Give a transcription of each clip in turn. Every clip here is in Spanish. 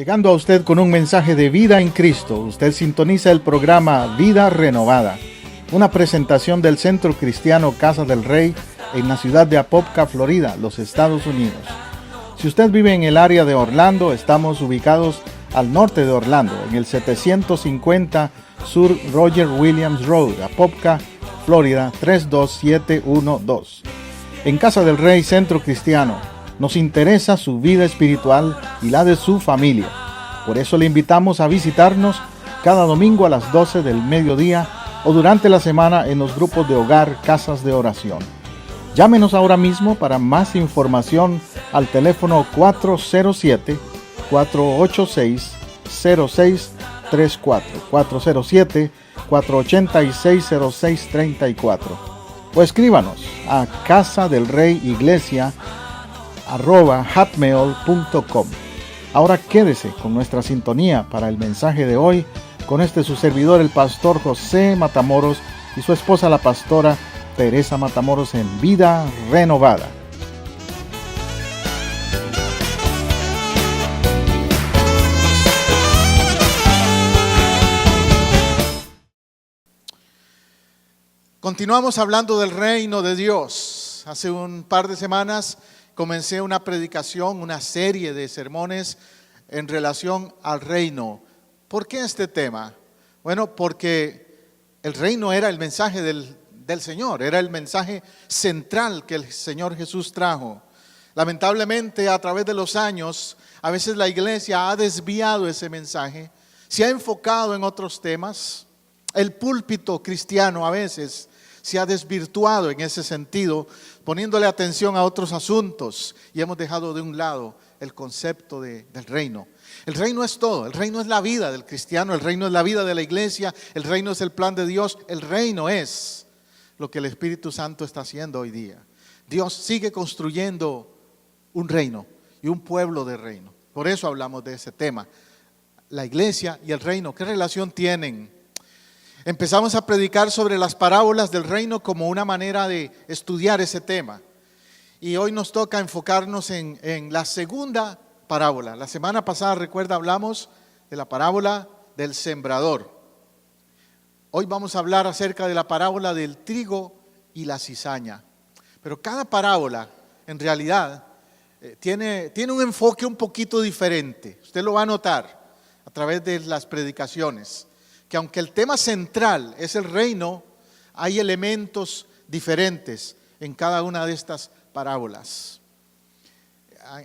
Llegando a usted con un mensaje de vida en Cristo, usted sintoniza el programa Vida Renovada, una presentación del Centro Cristiano Casa del Rey en la ciudad de Apopka, Florida, los Estados Unidos. Si usted vive en el área de Orlando, estamos ubicados al norte de Orlando, en el 750 Sur Roger Williams Road, Apopka, Florida 32712. En Casa del Rey Centro Cristiano, nos interesa su vida espiritual y la de su familia. Por eso le invitamos a visitarnos cada domingo a las 12 del mediodía o durante la semana en los grupos de hogar Casas de Oración. Llámenos ahora mismo para más información al teléfono 407-486-0634, 407-486-0634. O escríbanos a casadelreyiglesia@hotmail.com. Ahora quédese con nuestra sintonía para el mensaje de hoy, con su servidor, el pastor José Matamoros, y su esposa, la pastora Teresa Matamoros, en Vida Renovada. Continuamos hablando del reino de Dios. Hace un par de semanas comencé una predicación, una serie de sermones en relación al reino. ¿Por qué este tema? Bueno, porque el reino era el mensaje del Señor, era el mensaje central que el Señor Jesús trajo. Lamentablemente, a través de los años, a veces la iglesia ha desviado ese mensaje, se ha enfocado en otros temas. El púlpito cristiano a veces se ha desvirtuado en ese sentido, poniéndole atención a otros asuntos, y hemos dejado de un lado el concepto del reino. El reino es todo, el reino es la vida del cristiano, el reino es la vida de la iglesia, el reino es el plan de Dios, el reino es lo que el Espíritu Santo está haciendo hoy día. Dios sigue construyendo un reino y un pueblo de reino. Por eso hablamos de ese tema, la iglesia y el reino. ¿Qué relación tienen? Empezamos a predicar sobre las parábolas del reino como una manera de estudiar ese tema. Y hoy nos toca enfocarnos en la segunda parábola. La semana pasada, recuerda, hablamos de la parábola del sembrador. Hoy vamos a hablar acerca de la parábola del trigo y la cizaña. Pero cada parábola, en realidad, tiene un enfoque un poquito diferente. Usted lo va a notar a través de las predicaciones, que aunque el tema central es el reino, hay elementos diferentes en cada una de estas parábolas.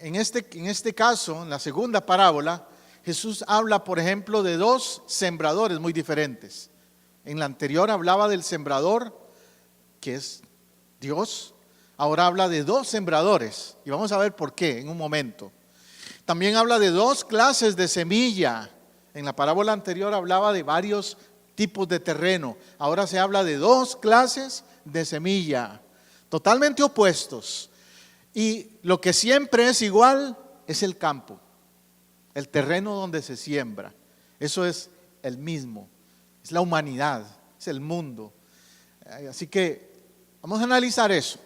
En este caso, en la segunda parábola, Jesús habla, por ejemplo, de dos sembradores muy diferentes. En la anterior hablaba del sembrador, que es Dios. Ahora habla de dos sembradores, y vamos a ver por qué en un momento. También habla de dos clases de semilla. En la parábola anterior hablaba de varios tipos de terreno. Ahora se habla de dos clases de semilla, totalmente opuestos. Y lo que siempre es igual es el campo, el terreno donde se siembra. Eso es el mismo, es la humanidad, es el mundo. Así que vamos a analizar eso.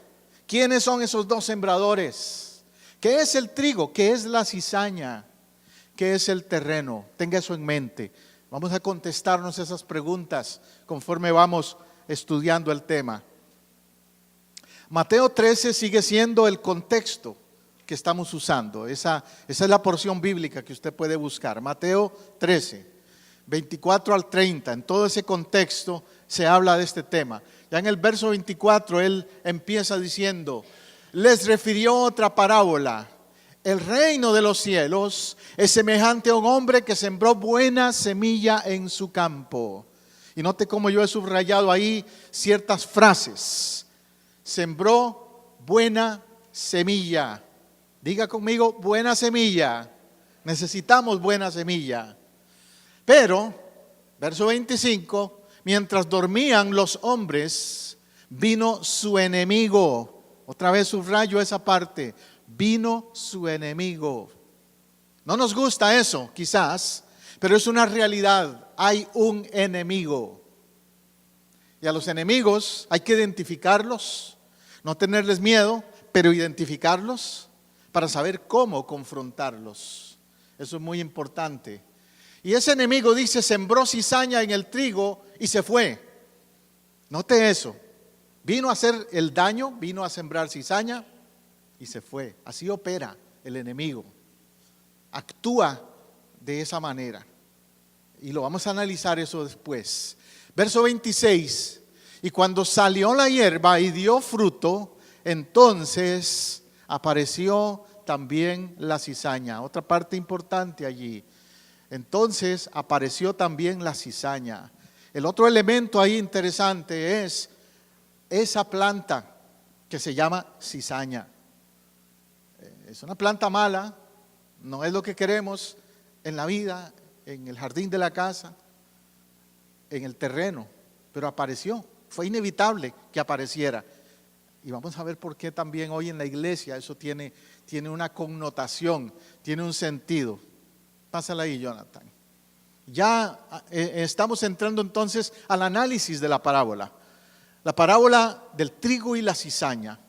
¿Quiénes son esos dos sembradores? ¿Qué es el trigo? ¿Qué es la cizaña? ¿Qué es el terreno? Tenga eso en mente. Vamos a contestarnos esas preguntas conforme vamos estudiando el tema. Mateo 13 sigue siendo el contexto que estamos usando. Esa es la porción bíblica que usted puede buscar. Mateo 13, 24 al 30. En todo ese contexto se habla de este tema. Ya en el verso 24 él empieza diciendo: les refirió otra parábola. El reino de los cielos es semejante a un hombre que sembró buena semilla en su campo. Y note cómo yo he subrayado ahí ciertas frases. Sembró buena semilla. Diga conmigo, buena semilla. Necesitamos buena semilla. Pero, verso 25, mientras dormían los hombres, vino su enemigo. Otra vez subrayo esa parte. Vino su enemigo. No nos gusta eso, quizás, pero es una realidad. Hay un enemigo. Y a los enemigos hay que identificarlos, no tenerles miedo, pero identificarlos para saber cómo confrontarlos. Eso es muy importante. Y ese enemigo dice, sembró cizaña en el trigo y se fue. Note eso. Vino a hacer el daño, vino a sembrar cizaña y se fue. Así opera el enemigo. Actúa de esa manera. Y lo vamos a analizar eso después. Verso 26. Y cuando salió la hierba y dio fruto, entonces apareció también la cizaña. Otra parte importante allí. Entonces apareció también la cizaña. El otro elemento ahí interesante es esa planta que se llama cizaña. Es una planta mala, no es lo que queremos en la vida, en el jardín de la casa, en el terreno, pero apareció, fue inevitable que apareciera. Y vamos a ver por qué también hoy en la iglesia eso tiene una connotación, tiene un sentido. Pásala ahí, Jonathan. Ya estamos entrando entonces al análisis de la parábola. La parábola del trigo y la cizaña.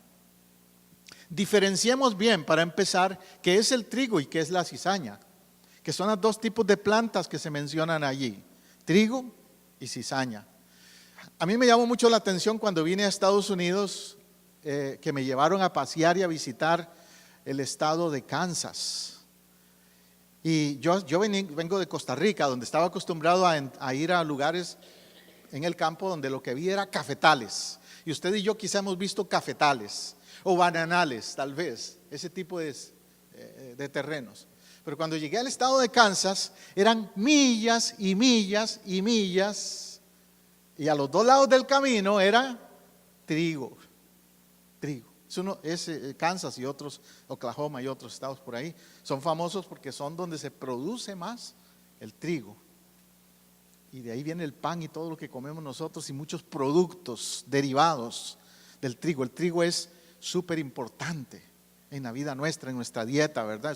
Diferenciemos bien para empezar qué es el trigo y qué es la cizaña, que son los dos tipos de plantas que se mencionan allí, trigo y cizaña. A mí me llamó mucho la atención cuando vine a Estados Unidos, que me llevaron a pasear y a visitar el estado de Kansas. Y yo vengo de Costa Rica, donde estaba acostumbrado a ir a lugares en el campo donde lo que vi era cafetales. Y usted y yo quizá hemos visto cafetales o bananales, tal vez, ese tipo de terrenos. Pero cuando llegué al estado de Kansas, eran millas y millas y millas, y a los dos lados del camino era trigo. Kansas y otros, Oklahoma y otros estados por ahí, son famosos porque son donde se produce más el trigo. Y de ahí viene el pan y todo lo que comemos nosotros y muchos productos derivados del trigo. El trigo es súper importante en la vida nuestra, en nuestra dieta, ¿verdad?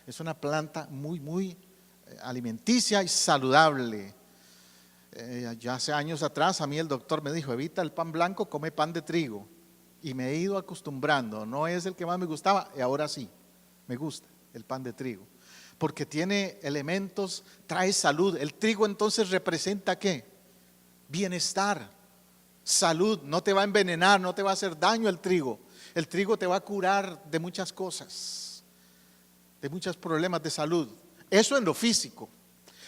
Es una planta muy alimenticia y saludable. Ya hace años atrás a mí el doctor me dijo, evita el pan blanco, come pan de trigo. Y me he ido acostumbrando, no es el que más me gustaba, y ahora sí, me gusta el pan de trigo. Porque tiene elementos, trae salud. El trigo entonces representa ¿qué? Bienestar, salud, no te va a envenenar, no te va a hacer daño el trigo. El trigo te va a curar de muchas cosas, de muchos problemas de salud. Eso en lo físico.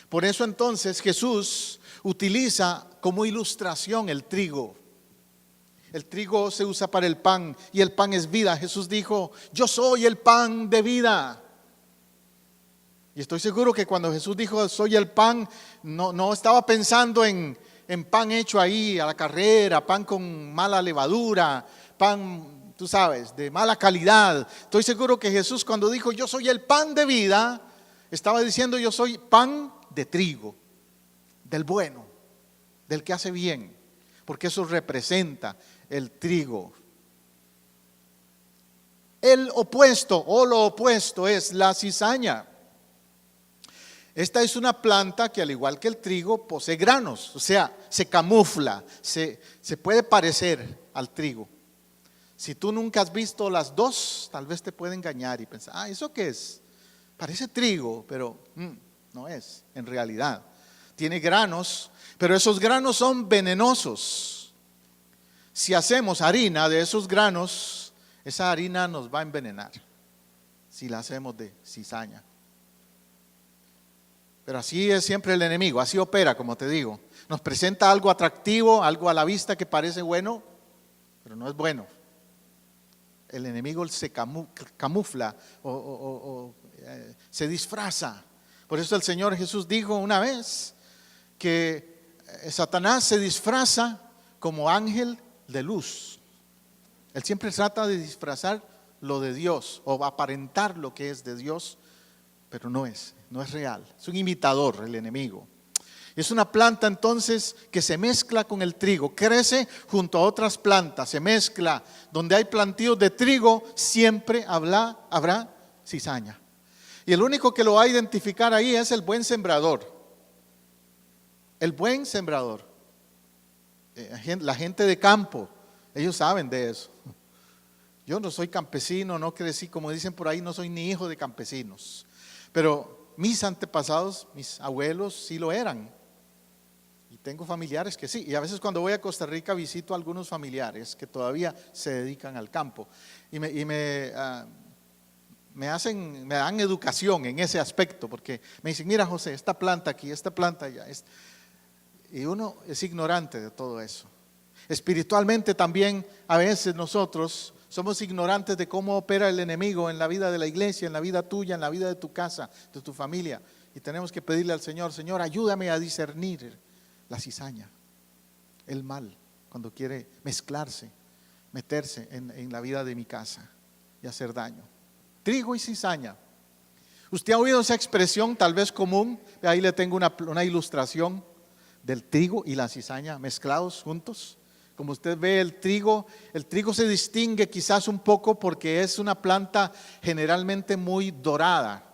Por eso entonces Jesús utiliza como ilustración el trigo. El trigo se usa para el pan y el pan es vida. Jesús dijo, yo soy el pan de vida. Y estoy seguro que cuando Jesús dijo, soy el pan, no estaba pensando en pan hecho ahí a la carrera, pan con mala levadura, pan, tú sabes, de mala calidad. Estoy seguro que Jesús cuando dijo, yo soy el pan de vida, estaba diciendo, yo soy pan de trigo, del bueno, del que hace bien, porque eso representa el trigo. El opuesto o lo opuesto es la cizaña. Esta es una planta que al igual que el trigo posee granos, o sea, se camufla, se puede parecer al trigo. Si tú nunca has visto las dos, tal vez te puede engañar y pensar, ¿eso qué es? Parece trigo, pero no es en realidad. Tiene granos, pero esos granos son venenosos. Si hacemos harina de esos granos, esa harina nos va a envenenar si la hacemos de cizaña. Pero así es siempre el enemigo, así opera, como te digo. Nos presenta algo atractivo, algo a la vista que parece bueno, pero no es bueno. El enemigo se camufla o se disfraza. Por eso el Señor Jesús dijo una vez que Satanás se disfraza como ángel de luz. Él siempre trata de disfrazar lo de Dios o aparentar lo que es de Dios, pero no es real. Es un imitador el enemigo. Es una planta entonces que se mezcla con el trigo, crece junto a otras plantas, se mezcla. Donde hay plantíos de trigo siempre habrá cizaña. Y el único que lo va a identificar ahí es el buen sembrador. El buen sembrador. La gente de campo, ellos saben de eso. Yo no soy campesino, no crecí, como dicen por ahí, no soy ni hijo de campesinos. Pero mis antepasados, mis abuelos sí lo eran. Y tengo familiares que sí. Y a veces cuando voy a Costa Rica visito a algunos familiares que todavía se dedican al campo. Y me dan educación en ese aspecto, porque me dicen, mira José, esta planta aquí, esta planta allá. Y uno es ignorante de todo eso. Espiritualmente también a veces nosotros somos ignorantes de cómo opera el enemigo en la vida de la iglesia, en la vida tuya, en la vida de tu casa, de tu familia. Y tenemos que pedirle al Señor, Señor, ayúdame a discernir la cizaña, el mal, cuando quiere mezclarse, meterse en la vida de mi casa y hacer daño. Trigo y cizaña. Usted ha oído esa expresión tal vez común. Ahí le tengo una ilustración del trigo y la cizaña mezclados juntos. Como usted ve, el trigo se distingue quizás un poco porque es una planta generalmente muy dorada.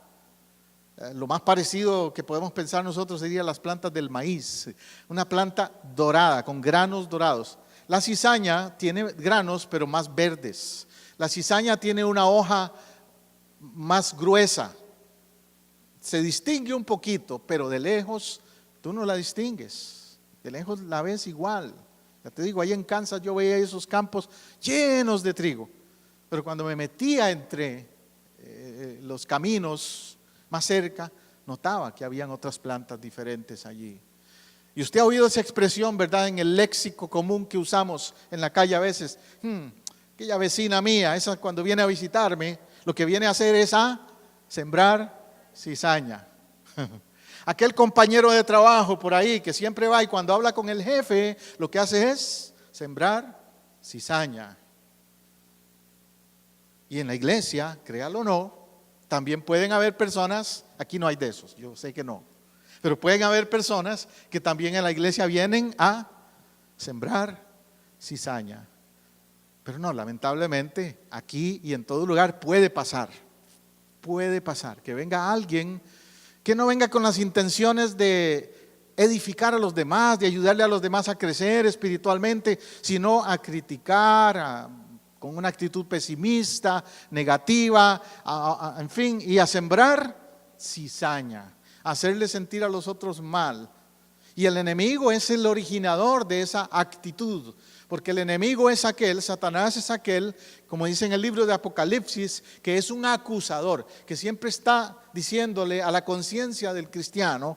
Lo más parecido que podemos pensar nosotros sería las plantas del maíz, una planta dorada, con granos dorados. La cizaña tiene granos pero más verdes. La cizaña tiene una hoja más gruesa, se distingue un poquito, pero de lejos tú no la distingues, de lejos la ves igual. Ya te digo, ahí en Kansas yo veía esos campos llenos de trigo, pero cuando me metía entre los caminos más cerca, notaba que habían otras plantas diferentes allí. Y usted ha oído esa expresión, ¿verdad? En el léxico común que usamos en la calle a veces. Aquella vecina mía, esa cuando viene a visitarme, lo que viene a hacer es a sembrar cizaña. Aquel compañero de trabajo por ahí que siempre va y cuando habla con el jefe, lo que hace es sembrar cizaña. Y en la iglesia, créalo o no, también pueden haber personas, aquí no hay de esos, yo sé que no, pero pueden haber personas que también en la iglesia vienen a sembrar cizaña. Pero no, lamentablemente aquí y en todo lugar puede pasar que venga alguien que no venga con las intenciones de edificar a los demás, de ayudarle a los demás a crecer espiritualmente, sino a criticar, con una actitud pesimista, negativa, en fin, y a sembrar cizaña, a hacerle sentir a los otros mal. Y el enemigo es el originador de esa actitud, porque el enemigo es aquel, Satanás es aquel, como dice en el libro de Apocalipsis, que es un acusador, que siempre está diciéndole a la conciencia del cristiano,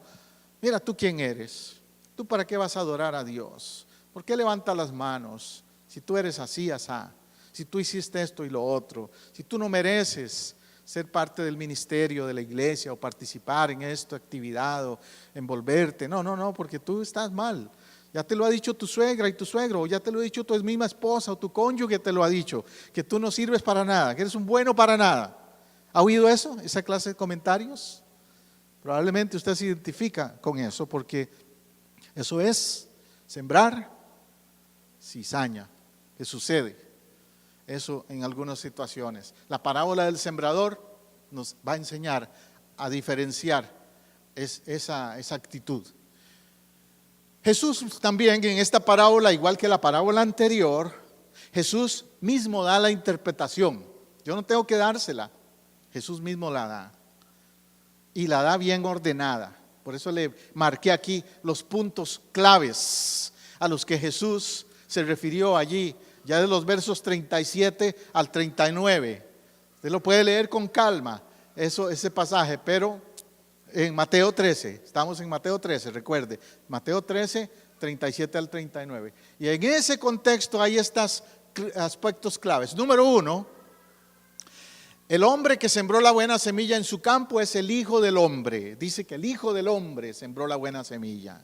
mira tú quién eres, tú para qué vas a adorar a Dios, por qué levantas las manos, si tú eres así, asá, si tú hiciste esto y lo otro, si tú no mereces ser parte del ministerio de la iglesia o participar en esta actividad o envolverte, no, porque tú estás mal. Ya te lo ha dicho tu suegra y tu suegro, o ya te lo ha dicho tu misma esposa o tu cónyuge te lo ha dicho, que tú no sirves para nada, que eres un bueno para nada. ¿Ha oído eso? Esa clase de comentarios. Probablemente usted se identifica con eso, porque eso es sembrar cizaña, que sucede eso en algunas situaciones. La parábola del sembrador nos va a enseñar a diferenciar esa actitud. Jesús también en esta parábola, igual que la parábola anterior, Jesús mismo da la interpretación. Yo no tengo que dársela, Jesús mismo la da. Y la da bien ordenada. Por eso le marqué aquí los puntos claves a los que Jesús se refirió allí, ya de los versos 37 al 39. Usted lo puede leer con calma, ese pasaje, pero en Mateo 13, estamos en Mateo 13, recuerde, Mateo 13, 37 al 39. Y en ese contexto hay estos aspectos claves. Número 1, el hombre que sembró la buena semilla en su campo es el Hijo del Hombre. Dice que el Hijo del Hombre sembró la buena semilla.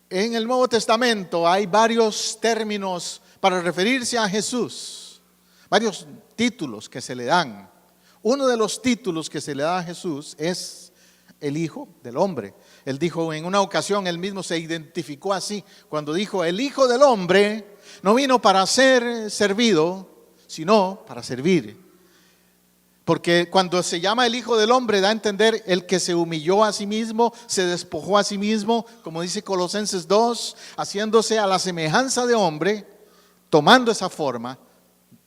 En el Nuevo Testamento hay varios términos para referirse a Jesús, varios títulos que se le dan. Uno de los títulos que se le da a Jesús es el Hijo del Hombre. Él dijo en una ocasión, él mismo se identificó así, cuando dijo, el Hijo del Hombre no vino para ser servido, sino para servir. Porque cuando se llama el Hijo del Hombre, da a entender el que se humilló a sí mismo, se despojó a sí mismo, como dice Colosenses 2, haciéndose a la semejanza de hombre, tomando esa forma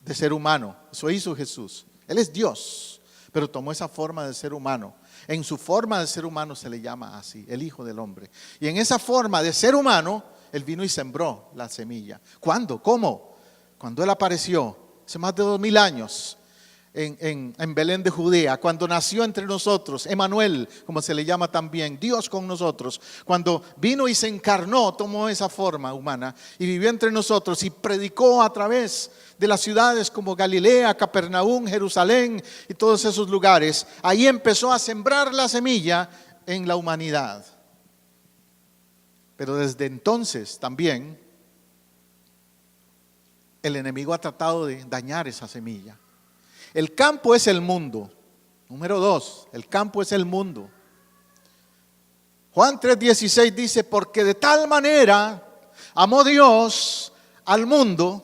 de ser humano. Eso hizo Jesús. Él es Dios, pero tomó esa forma de ser humano. En su forma de ser humano se le llama así, el Hijo del Hombre. Y en esa forma de ser humano, Él vino y sembró la semilla. ¿Cuándo? ¿Cómo? Cuando Él apareció, hace más de 2000 años, en Belén de Judea, cuando nació entre nosotros, Emmanuel, como se le llama también, Dios con nosotros, cuando vino y se encarnó, tomó esa forma humana y vivió entre nosotros y predicó a través de las ciudades como Galilea, Capernaum, Jerusalén y todos esos lugares. Ahí empezó a sembrar la semilla en la humanidad. Pero desde entonces también el enemigo ha tratado de dañar esa semilla. El campo es el mundo. Número 2, el campo es el mundo. Juan 3:16 dice, porque de tal manera amó Dios al mundo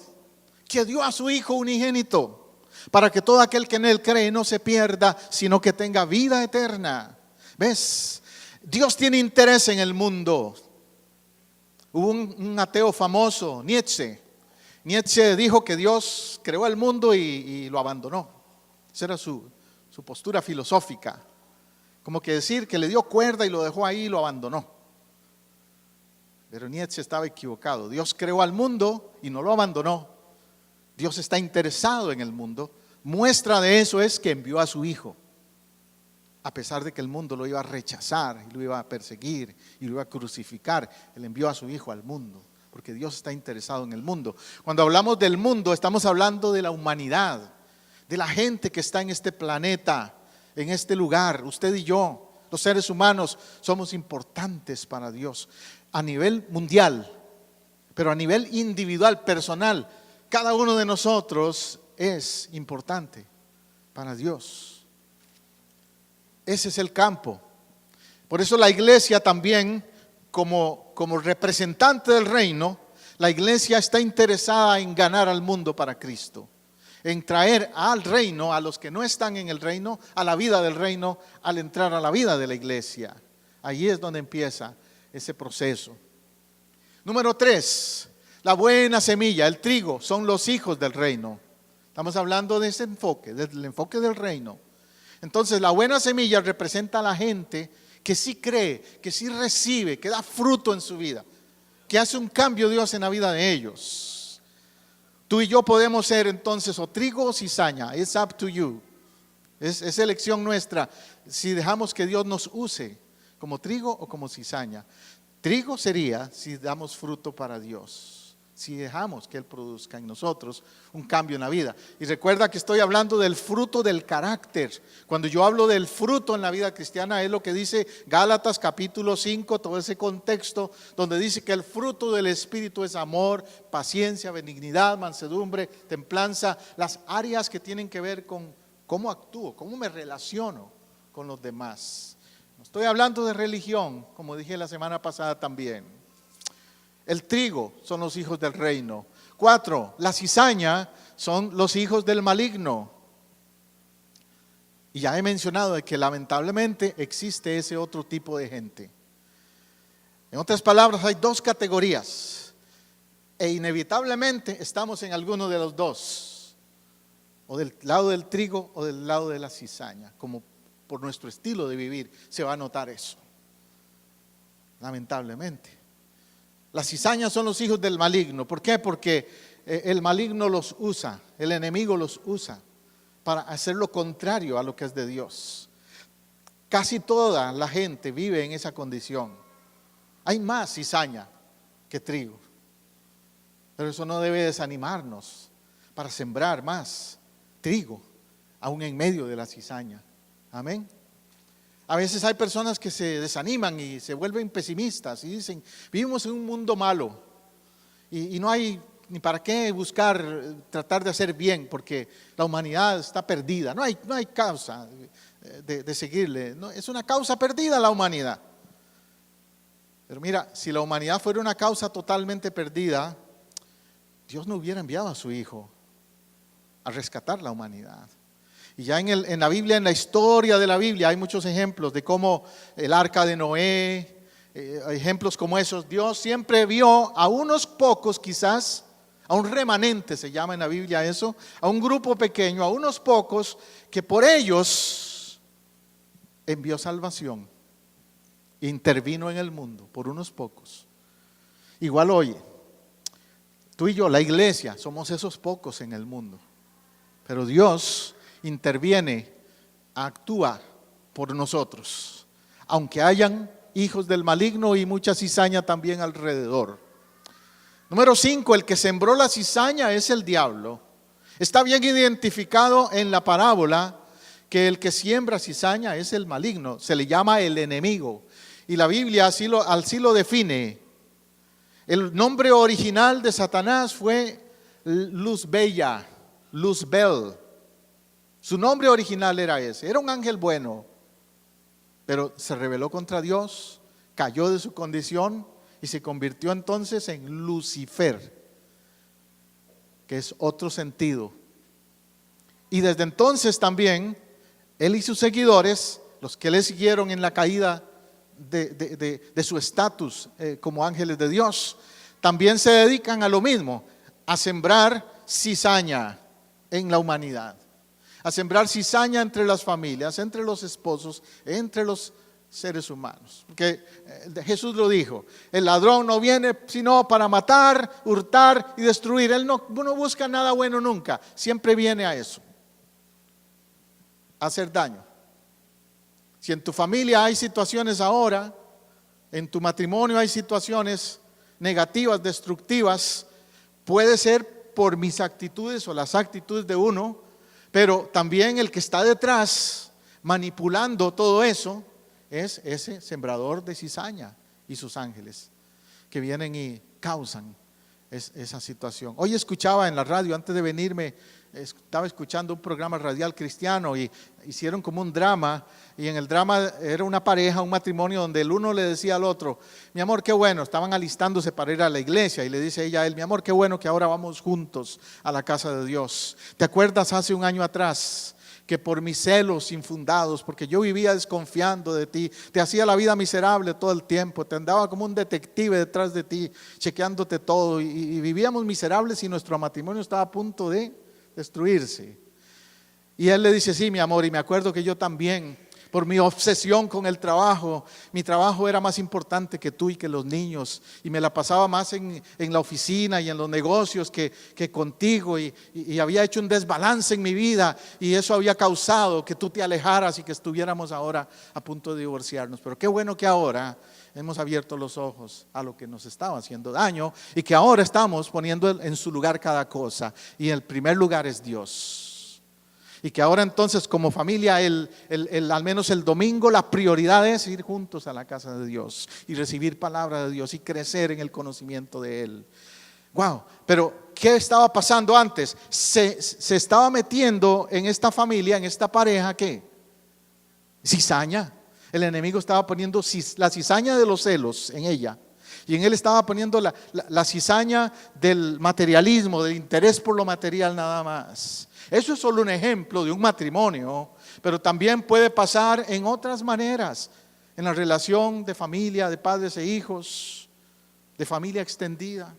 que dio a su Hijo unigénito, para que todo aquel que en Él cree no se pierda, sino que tenga vida eterna. ¿Ves? Dios tiene interés en el mundo. Hubo un ateo famoso, Nietzsche. Nietzsche dijo que Dios creó el mundo y lo abandonó. Esa era su postura filosófica. Como que decir que le dio cuerda y lo dejó ahí y lo abandonó. Pero Nietzsche estaba equivocado. Dios creó al mundo y no lo abandonó. Dios está interesado en el mundo. Muestra de eso es que envió a su Hijo. A pesar de que el mundo lo iba a rechazar y lo iba a perseguir y lo iba a crucificar, Él envió a su Hijo al mundo. Porque Dios está interesado en el mundo. Cuando hablamos del mundo, estamos hablando de la humanidad, de la gente que está en este planeta, en este lugar. Usted y yo, los seres humanos, somos importantes para Dios a nivel mundial, pero a nivel individual, personal, cada uno de nosotros es importante para Dios. Ese es el campo. Por eso la iglesia también, como representante del reino, la iglesia está interesada en ganar al mundo para Cristo, en traer al reino a los que no están en el reino, a la vida del reino, al entrar a la vida de la iglesia. Allí es donde empieza ese proceso. Número 3, la buena semilla, el trigo, son los hijos del reino. Estamos hablando de ese enfoque, del enfoque del reino. Entonces la buena semilla representa a la gente que sí cree, que sí recibe, que da fruto en su vida, que hace un cambio Dios en la vida de ellos. Tú y yo podemos ser entonces o trigo o cizaña. It's up to you. Es elección nuestra si dejamos que Dios nos use como trigo o como cizaña. Trigo sería si damos fruto para Dios, si dejamos que Él produzca en nosotros un cambio en la vida. Y recuerda que estoy hablando del fruto del carácter. Cuando yo hablo del fruto en la vida cristiana, es lo que dice Gálatas capítulo 5, todo ese contexto donde dice que el fruto del Espíritu es amor, paciencia, benignidad, mansedumbre, templanza, las áreas que tienen que ver con cómo actúo, cómo me relaciono con los demás. No estoy hablando de religión, como dije la semana pasada también. El trigo son los hijos del reino. 4, la cizaña son los hijos del maligno. Y ya he mencionado de que lamentablemente existe ese otro tipo de gente. En otras palabras, hay 2 categorías. E inevitablemente estamos en alguno de los 2. O del lado del trigo o del lado de la cizaña. Como por nuestro estilo de vivir se va a notar eso. Lamentablemente. Las cizañas son los hijos del maligno. ¿Por qué? Porque el maligno los usa, el enemigo los usa para hacer lo contrario a lo que es de Dios. Casi toda la gente vive en esa condición. Hay más cizaña que trigo. Pero eso no debe desanimarnos para sembrar más trigo, aún en medio de la cizaña. Amén. A veces hay personas que se desaniman y se vuelven pesimistas y dicen, vivimos en un mundo malo y no hay ni para qué buscar, tratar de hacer bien, porque la humanidad está perdida. No hay causa de seguirle. No, es una causa perdida la humanidad. Pero mira, si la humanidad fuera una causa totalmente perdida, Dios no hubiera enviado a su Hijo a rescatar la humanidad. Y ya en la Biblia, en la historia de la Biblia, hay muchos ejemplos de cómo el arca de Noé, ejemplos como esos. Dios siempre vio a unos pocos quizás, a un remanente se llama en la Biblia eso, a un grupo pequeño, a unos pocos que por ellos envió salvación, intervino en el mundo por unos pocos. Igual hoy, tú y yo, la iglesia, somos esos pocos en el mundo. Pero Dios interviene, actúa por nosotros, aunque hayan hijos del maligno y mucha cizaña también alrededor. Número 5, el que sembró la cizaña es el diablo. Está bien identificado en la parábola que el que siembra cizaña es el maligno, se le llama el enemigo. Y la Biblia así lo define. El nombre original de Satanás fue Luzbella, Luzbel. Su nombre original era ese, era un ángel bueno, pero se rebeló contra Dios, cayó de su condición y se convirtió entonces en Lucifer, que es otro sentido. Y desde entonces también, él y sus seguidores, los que le siguieron en la caída de su estatus como ángeles de Dios, también se dedican a lo mismo, a sembrar cizaña en la humanidad, a sembrar cizaña entre las familias, entre los esposos, entre los seres humanos. Porque Jesús lo dijo, el ladrón no viene sino para matar, hurtar y destruir. Él no busca nada bueno nunca, siempre viene a eso, a hacer daño. Si en tu familia hay situaciones ahora, en tu matrimonio hay situaciones negativas, destructivas, puede ser por mis actitudes o las actitudes de uno, pero también el que está detrás manipulando todo eso es ese sembrador de cizaña y sus ángeles que vienen y causan esa situación. Hoy escuchaba en la radio, antes de venirme, estaba escuchando un programa radial cristiano y hicieron como un drama, y en el drama era una pareja, un matrimonio donde el uno le decía al otro, mi amor, qué bueno, estaban alistándose para ir a la iglesia, y le dice ella a él, mi amor, qué bueno que ahora vamos juntos a la casa de Dios. ¿Te acuerdas hace un año atrás que por mis celos infundados, porque yo vivía desconfiando de ti, te hacía la vida miserable todo el tiempo, te andaba como un detective detrás de ti, chequeándote todo, y vivíamos miserables y nuestro matrimonio estaba a punto de destruirse? Y él le dice, sí, mi amor, y me acuerdo que yo también, por mi obsesión con el trabajo, mi trabajo era más importante que tú y que los niños, y me la pasaba más en la oficina y en los negocios que contigo, y había hecho un desbalance en mi vida, y eso había causado que tú te alejaras y que estuviéramos ahora a punto de divorciarnos. Pero qué bueno que ahora hemos abierto los ojos a lo que nos estaba haciendo daño, y que ahora estamos poniendo en su lugar cada cosa, y el primer lugar es Dios. Y que ahora entonces como familia, al menos el domingo, la prioridad es ir juntos a la casa de Dios y recibir palabra de Dios y crecer en el conocimiento de Él. Wow, pero ¿qué estaba pasando antes? Se estaba metiendo en esta familia, en esta pareja, ¿qué? Cizaña. El enemigo estaba poniendo la cizaña de los celos en ella. Y en él estaba poniendo la cizaña del materialismo, del interés por lo material nada más. Eso es solo un ejemplo de un matrimonio, pero también puede pasar en otras maneras, en la relación de familia, de padres e hijos, de familia extendida,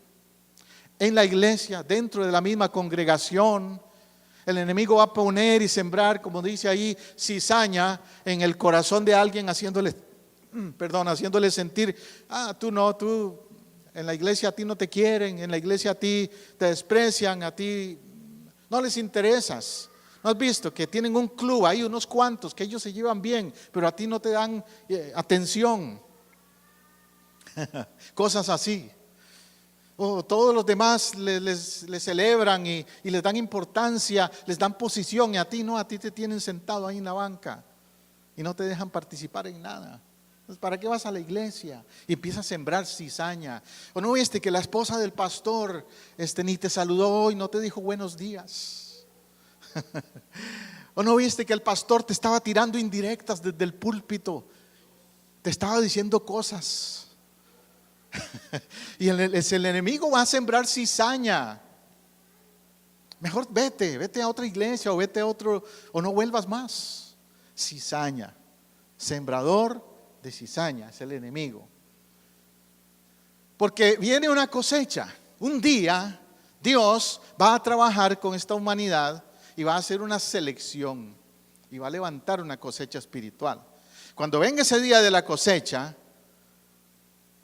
en la iglesia, dentro de la misma congregación. El enemigo va a poner y sembrar, como dice ahí, cizaña en el corazón de alguien, haciéndole sentir, tú en la iglesia a ti no te quieren, en la iglesia a ti te desprecian, a ti no les interesas. ¿No has visto que tienen un club, hay unos cuantos que ellos se llevan bien, pero a ti no te dan atención? Cosas así. O todos los demás les celebran y les dan importancia, les dan posición, y a ti no, a ti te tienen sentado ahí en la banca y no te dejan participar en nada. Entonces, ¿para qué vas a la iglesia? Y empieza a sembrar cizaña. ¿O no viste que la esposa del pastor ni te saludó hoy, no te dijo buenos días? ¿O no viste que el pastor te estaba tirando indirectas desde el púlpito? Te estaba diciendo cosas. Y el enemigo va a sembrar cizaña. Mejor vete a otra iglesia, o vete a otro, o no vuelvas más. Cizaña, sembrador de cizaña, es el enemigo. Porque viene una cosecha. Un día Dios va a trabajar con esta humanidad y va a hacer una selección y va a levantar una cosecha espiritual. cuando venga ese día de la cosecha,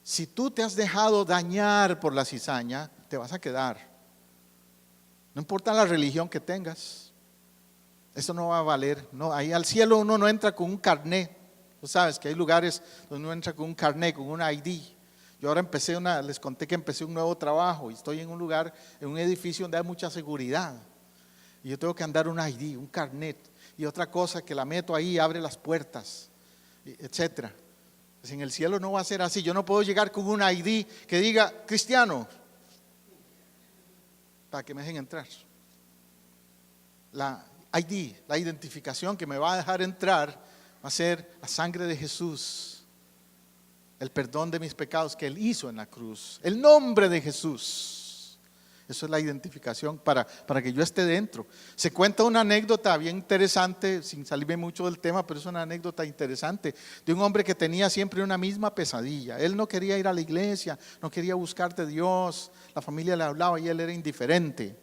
si tú te has dejado dañar por la cizaña, te vas a quedar. No importa la religión que tengas, eso no va a valer. No, ahí al cielo uno no entra con un carnet. Tú sabes que hay lugares donde uno entra con un carnet, con un ID. Yo ahora les conté que empecé un nuevo trabajo y estoy en un lugar, en un edificio donde hay mucha seguridad. Y yo tengo que andar un ID, un carnet. Y otra cosa que la meto ahí, abre las puertas, etcétera. Pues en el cielo no va a ser así. Yo no puedo llegar con un ID que diga cristiano para que me dejen entrar. La ID, la identificación que me va a dejar entrar va a ser la sangre de Jesús, el perdón de mis pecados que Él hizo en la cruz, el nombre de Jesús. Eso es la identificación para que yo esté dentro. Se cuenta una anécdota bien interesante, sin salirme mucho del tema, pero es una anécdota interesante, de un hombre que tenía siempre una misma pesadilla. Él no quería ir a la iglesia, no quería buscar de Dios, la familia le hablaba y él era indiferente.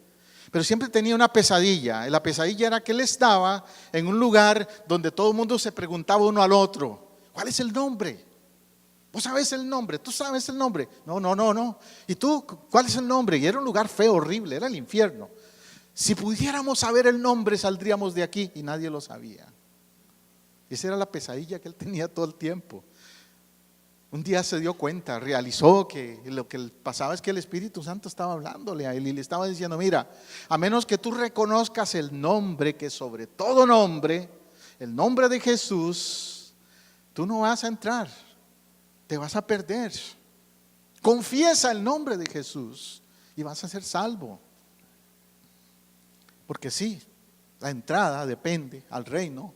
Pero siempre tenía una pesadilla. La pesadilla era que él estaba en un lugar donde todo el mundo se preguntaba uno al otro: ¿cuál es el nombre? ¿Vos sabés el nombre? ¿Tú sabes el nombre? No. ¿Y tú? ¿Cuál es el nombre? Y era un lugar feo, horrible, era el infierno. Si pudiéramos saber el nombre, saldríamos de aquí, y nadie lo sabía. Esa era la pesadilla que él tenía todo el tiempo. Un día se dio cuenta, realizó que lo que pasaba es que el Espíritu Santo estaba hablándole a él y le estaba diciendo: mira, a menos que tú reconozcas el nombre que sobre todo nombre, el nombre de Jesús, tú no vas a entrar. Te vas a perder. Confiesa el nombre de Jesús y vas a ser salvo. Porque sí, la entrada depende al reino,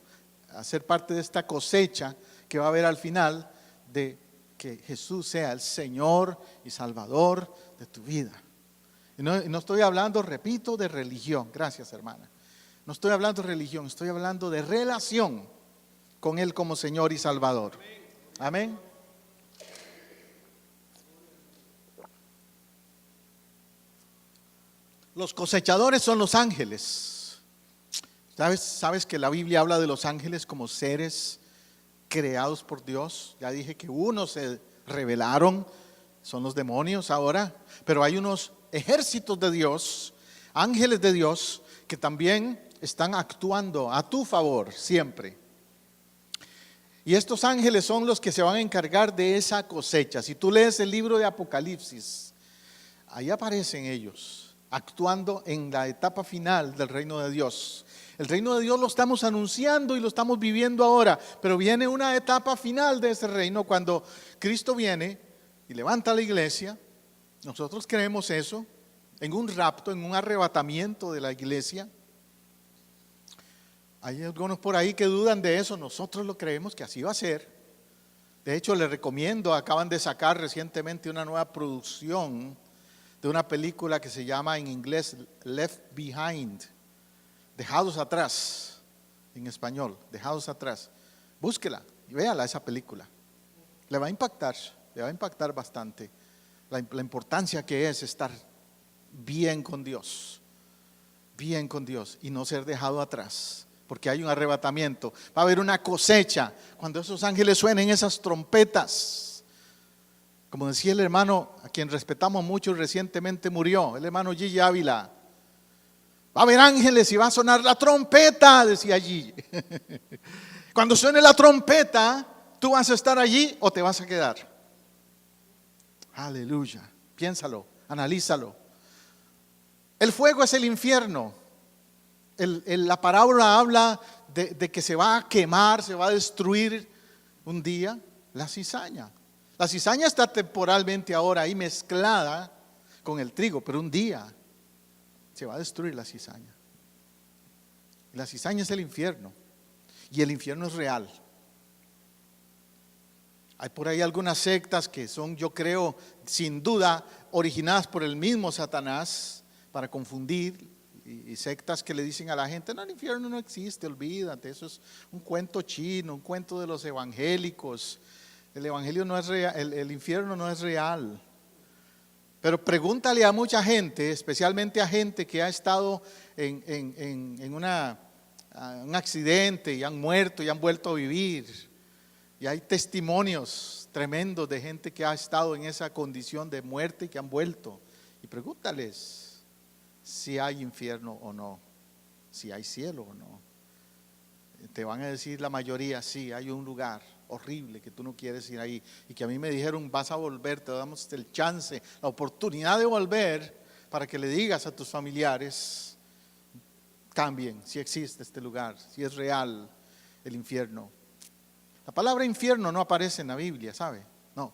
a ser parte de esta cosecha que va a haber al final, de que Jesús sea el Señor y Salvador de tu vida. Y no estoy hablando, repito, de religión. Gracias, hermana. No estoy hablando de religión, estoy hablando de relación con Él como Señor y Salvador. Amén. Los cosechadores son los ángeles. ¿Sabes que la Biblia habla de los ángeles como seres creados por Dios? Ya dije que unos se rebelaron, son los demonios ahora, pero hay unos ejércitos de Dios, ángeles de Dios, que también están actuando a tu favor siempre. Y estos ángeles son los que se van a encargar de esa cosecha. Si tú lees el libro de Apocalipsis, ahí aparecen ellos actuando en la etapa final del reino de Dios. El reino de Dios lo estamos anunciando y lo estamos viviendo ahora, pero viene una etapa final de ese reino cuando Cristo viene y levanta la iglesia. Nosotros creemos eso, en un rapto, en un arrebatamiento de la iglesia. Hay algunos por ahí que dudan de eso, nosotros lo creemos que así va a ser. De hecho, les recomiendo, acaban de sacar recientemente una nueva producción de una película que se llama en inglés Left Behind, Dejados Atrás, en español, Dejados Atrás. Búsquela y véala esa película. Le va a impactar bastante la importancia que es estar bien con Dios y no ser dejado atrás, porque hay un arrebatamiento, va a haber una cosecha cuando esos ángeles suenen esas trompetas. Como decía el hermano a quien respetamos mucho y recientemente murió, el hermano Gigi Ávila: va a haber ángeles y va a sonar la trompeta, decía allí. Cuando suene la trompeta, ¿tú vas a estar allí o te vas a quedar? Aleluya, piénsalo, analízalo. El fuego es el infierno. La parábola habla de que se va a quemar, se va a destruir un día la cizaña. La cizaña está temporalmente ahora ahí mezclada con el trigo, pero un día se va a destruir la cizaña. La cizaña es el infierno y el infierno es real. Hay por ahí algunas sectas que son, yo creo, sin duda, originadas por el mismo Satanás para confundir, y sectas que le dicen a la gente: no, el infierno no existe, olvídate, eso es un cuento chino, un cuento de los evangélicos. El evangelio no es real, el infierno no es real. Pero pregúntale a mucha gente, especialmente a gente que ha estado en un accidente y han muerto y han vuelto a vivir. Y hay testimonios tremendos de gente que ha estado en esa condición de muerte y que han vuelto. Y pregúntales si hay infierno o no, si hay cielo o no. Te van a decir la mayoría, sí, hay un lugar horrible que tú no quieres ir ahí. Y que a mí me dijeron, vas a volver, te damos el chance, la oportunidad de volver para que le digas a tus familiares, cambien, si existe este lugar, si es real el infierno. La palabra infierno no aparece en la Biblia, ¿sabe? No,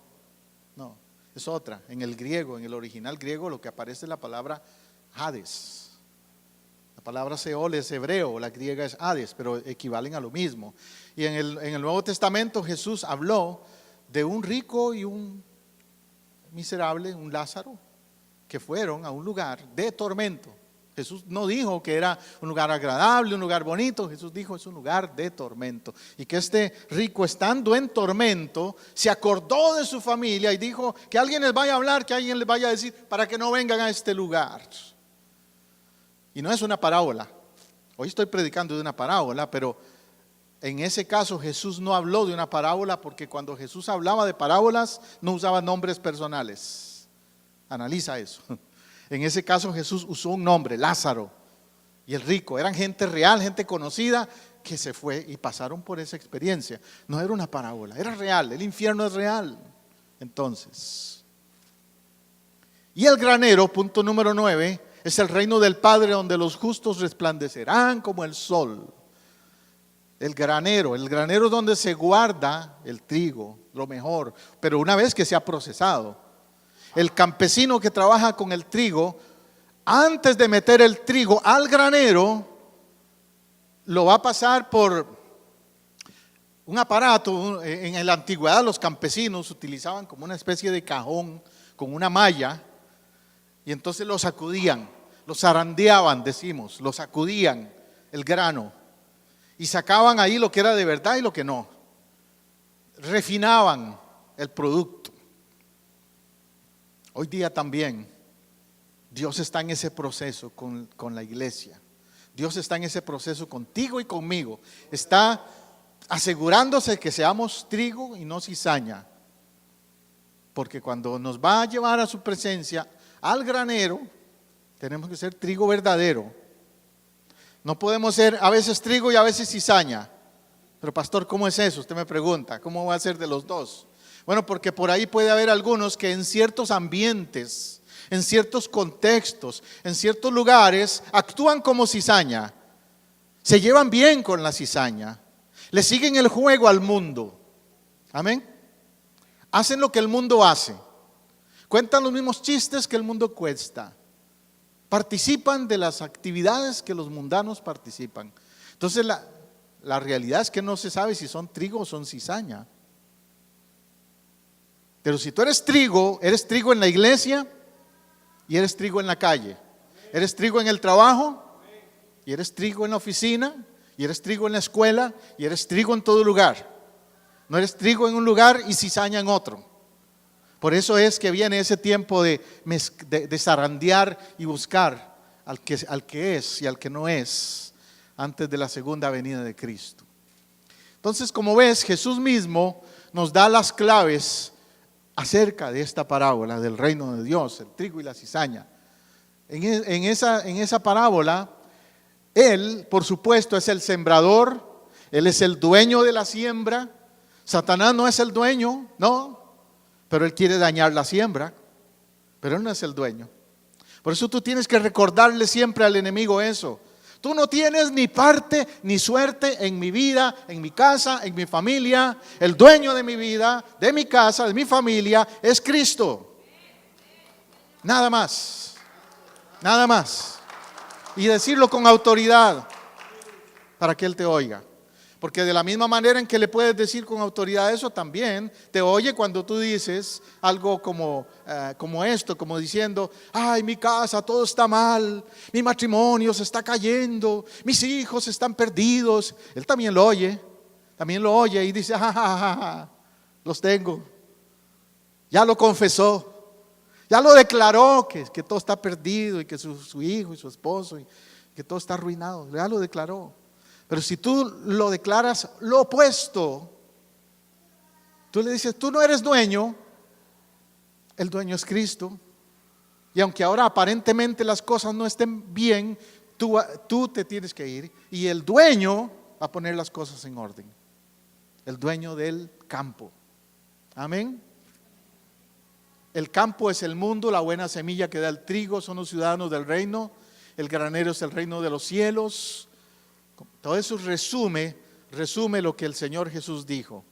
es otra. En el griego, en el original griego, lo que aparece es la palabra Hades. La palabra Seol es hebreo, la griega es Hades, pero equivalen a lo mismo. Y en el Nuevo Testamento Jesús habló de un rico y un miserable, un Lázaro, que fueron a un lugar de tormento. Jesús no dijo que era un lugar agradable, un lugar bonito. Jesús dijo es un lugar de tormento. Y que este rico, estando en tormento, se acordó de su familia y dijo que alguien les vaya a hablar, que alguien les vaya a decir para que no vengan a este lugar. Y no es una parábola. Hoy estoy predicando de una parábola, pero en ese caso Jesús no habló de una parábola, porque cuando Jesús hablaba de parábolas no usaba nombres personales. Analiza eso. En ese caso Jesús usó un nombre, Lázaro y el rico. Eran gente real, gente conocida que se fue y pasaron por esa experiencia. No era una parábola, era real, el infierno es real. Entonces, y el granero, punto número 9, es el reino del Padre donde los justos resplandecerán como el sol. El granero es donde se guarda el trigo, lo mejor, pero una vez que se ha procesado. El campesino que trabaja con el trigo, antes de meter el trigo al granero, lo va a pasar por un aparato. En la antigüedad los campesinos utilizaban como una especie de cajón con una malla, y entonces lo sacudían, lo zarandeaban, decimos, lo sacudían el grano y sacaban ahí lo que era de verdad y lo que no. Refinaban el producto. Hoy día también Dios está en ese proceso con la iglesia. Dios está en ese proceso contigo y conmigo. Está asegurándose que seamos trigo y no cizaña. Porque cuando nos va a llevar a su presencia al granero, tenemos que ser trigo verdadero. No podemos ser a veces trigo y a veces cizaña. Pero pastor, ¿cómo es eso? Usted me pregunta, ¿cómo va a ser de los dos? Bueno, porque por ahí puede haber algunos que en ciertos ambientes, en ciertos contextos, en ciertos lugares actúan como cizaña. Se llevan bien con la cizaña. Le siguen el juego al mundo. Amén. Hacen lo que el mundo hace. Cuentan los mismos chistes que el mundo cuesta. Participan de las actividades que los mundanos participan. Entonces la realidad es que no se sabe si son trigo o son cizaña. Pero si tú eres trigo en la iglesia y eres trigo en la calle. Eres trigo en el trabajo y eres trigo en la oficina y eres trigo en la escuela y eres trigo en todo lugar. No eres trigo en un lugar y cizaña en otro. Por eso es que viene ese tiempo de zarandear y buscar al que es y al que no es antes de la segunda venida de Cristo. Entonces, como ves, Jesús mismo nos da las claves acerca de esta parábola del reino de Dios, el trigo y la cizaña. En esa parábola, Él, por supuesto, es el sembrador, Él es el dueño de la siembra. Satanás no es el dueño, no, pero él quiere dañar la siembra, pero él no es el dueño. Por eso tú tienes que recordarle siempre al enemigo eso. Tú no tienes ni parte ni suerte en mi vida, en mi casa, en mi familia. El dueño de mi vida, de mi casa, de mi familia es Cristo. Nada más. Nada más. Y decirlo con autoridad para que Él te oiga. Porque de la misma manera en que le puedes decir con autoridad eso, también te oye cuando tú dices algo como esto, como diciendo: ay, mi casa, todo está mal, mi matrimonio se está cayendo, mis hijos están perdidos. Él también lo oye y dice: ja, los tengo. Ya lo confesó, ya lo declaró que todo está perdido y que su hijo y su esposo y que todo está arruinado. Ya lo declaró. Pero si tú lo declaras lo opuesto, Tú le dices, tú no eres dueño, el dueño es Cristo. Y aunque ahora aparentemente las cosas no estén bien, tú te tienes que ir y el dueño va a poner las cosas en orden. El dueño del campo. Amén. El campo es el mundo, la buena semilla que da el trigo, son los ciudadanos del reino. El granero es el reino de los cielos. Todo eso resume lo que el Señor Jesús dijo.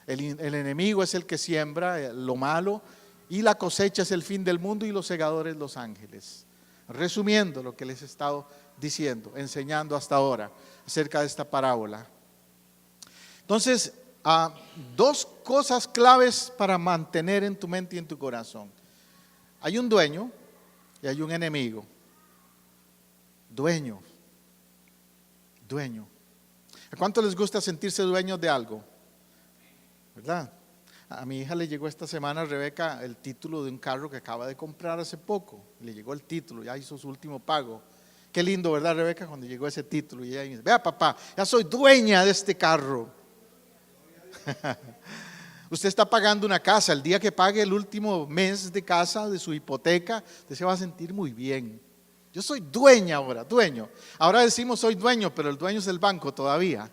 El enemigo es el que siembra lo malo y la cosecha es el fin del mundo y los segadores los ángeles. Resumiendo lo que les he estado diciendo, enseñando hasta ahora acerca de esta parábola. Entonces, dos cosas claves para mantener en tu mente y en tu corazón. Hay un dueño y hay un enemigo. Dueño. ¿A cuánto les gusta sentirse dueños de algo? ¿Verdad? A mi hija le llegó esta semana, Rebeca, el título de un carro que acaba de comprar hace poco. Le llegó el título, ya hizo su último pago. Qué lindo, ¿verdad, Rebeca? Cuando llegó ese título y ella dice, vea papá, ya soy dueña de este carro. Usted está pagando una casa, el día que pague el último mes de casa, de su hipoteca, usted se va a sentir muy bien. Yo soy dueña ahora, dueño. Ahora decimos soy dueño, pero el dueño es el banco todavía,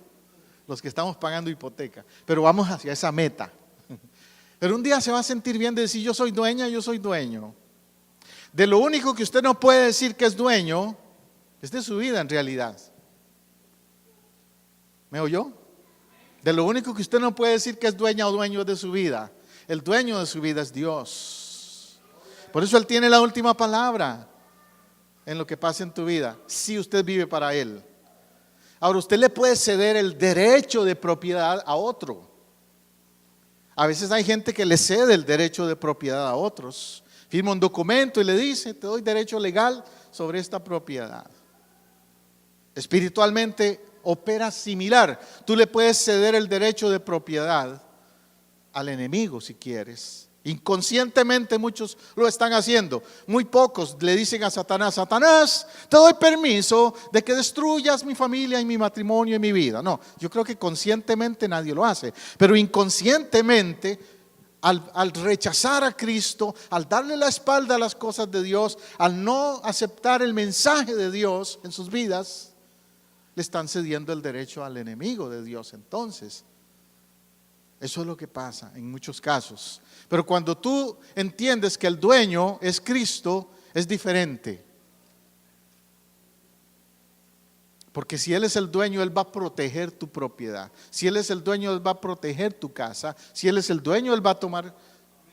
los que estamos pagando hipoteca. Pero vamos hacia esa meta. Pero un día se va a sentir bien de decir yo soy dueña, yo soy dueño. De lo único que usted no puede decir que es dueño, es de su vida en realidad. ¿Me oyó? De lo único que usted no puede decir que es dueña o dueño de su vida. El dueño de su vida es Dios. Por eso Él tiene la última palabra en lo que pasa en tu vida, si usted vive para Él. Ahora, usted le puede ceder el derecho de propiedad a otro. A veces hay gente que le cede el derecho de propiedad a otros. Firma un documento y le dice, te doy derecho legal sobre esta propiedad. Espiritualmente opera similar. Tú le puedes ceder el derecho de propiedad al enemigo si quieres. Inconscientemente muchos lo están haciendo. Muy pocos le dicen a Satanás, Satanás, te doy permiso de que destruyas mi familia y mi matrimonio y mi vida. No, yo creo que conscientemente nadie lo hace. Pero inconscientemente, al rechazar a Cristo, al darle la espalda a las cosas de Dios, al no aceptar el mensaje de Dios en sus vidas, le están cediendo el derecho al enemigo de Dios. Entonces, eso es lo que pasa en muchos casos. Pero cuando tú entiendes que el dueño es Cristo, es diferente. Porque si Él es el dueño, Él va a proteger tu propiedad. Si Él es el dueño, Él va a proteger tu casa. Si Él es el dueño, Él va a tomar